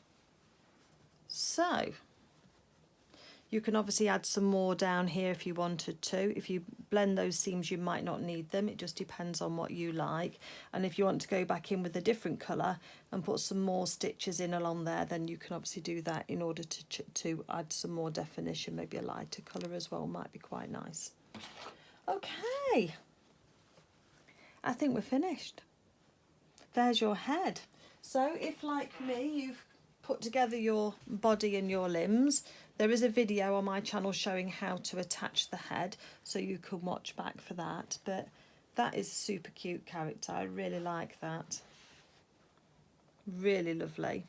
So you can obviously add some more down here if you wanted to. If you blend those seams, you might not need them. It just depends on what you like. And if you want to go back in with a different colour and put some more stitches in along there, then you can obviously do that in order to add some more definition. Maybe a lighter colour as well might be quite nice. Okay, I think we're finished. There's your head. So if, like me, you've put together your body and your limbs, there is a video on my channel showing how to attach the head, so you can watch back for that. But that is a super cute character. I really like that. Really lovely.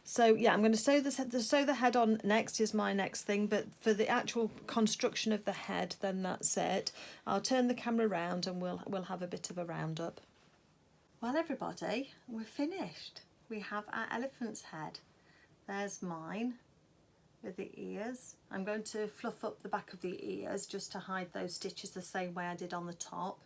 So yeah, I'm going to sew the head on next, is my next thing. But for the actual construction of the head, then that's it. I'll turn the camera around and we'll have a bit of a roundup. Well, everybody, we're finished. We have our elephant's head. There's mine with the ears. I'm going to fluff up the back of the ears just to hide those stitches the same way I did on the top.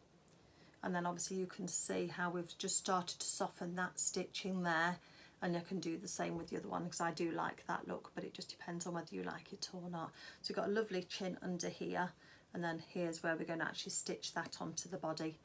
And then obviously you can see how we've just started to soften that stitching there. And I can do the same with the other one because I do like that look, but it just depends on whether you like it or not. So we've got a lovely chin under here, and then here's where we're going to actually stitch that onto the body,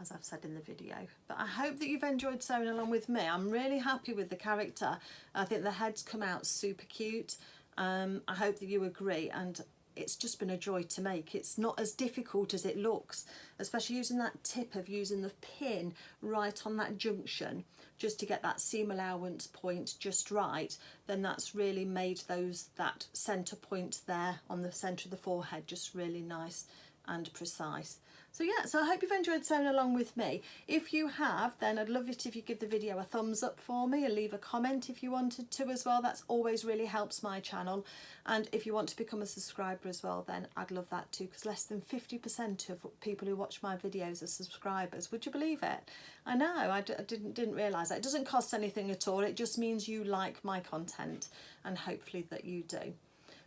as I've said in the video. But I hope that you've enjoyed sewing along with me. I'm really happy with the character. I think the head's come out super cute. I hope that you agree, and it's just been a joy to make. It's not as difficult as it looks, especially using that tip of using the pin right on that junction just to get that seam allowance point just right. Then that's really made that centre point there on the centre of the forehead just really nice and precise. So yeah, so I hope you've enjoyed sewing along with me. If you have, then I'd love it if you give the video a thumbs up for me and leave a comment if you wanted to as well. That's always really helps my channel. And if you want to become a subscriber as well, then I'd love that too, because less than 50% of people who watch my videos are subscribers. Would you believe it? I know, I didn't realise that. It doesn't cost anything at all. It just means you like my content, and hopefully that you do.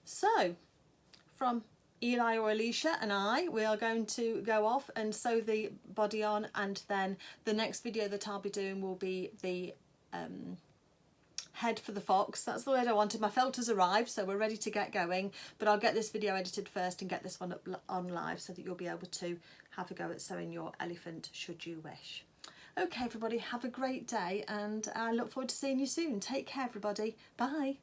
So from Eli or Elisha and we are going to go off and sew the body on, and then the next video that I'll be doing will be the head for the fox. That's the word I wanted. My felt has arrived, so we're ready to get going, but I'll get this video edited first and get this one up on live so that you'll be able to have a go at sewing your elephant should you wish. Okay everybody, have a great day, and I look forward to seeing you soon. Take care everybody. Bye.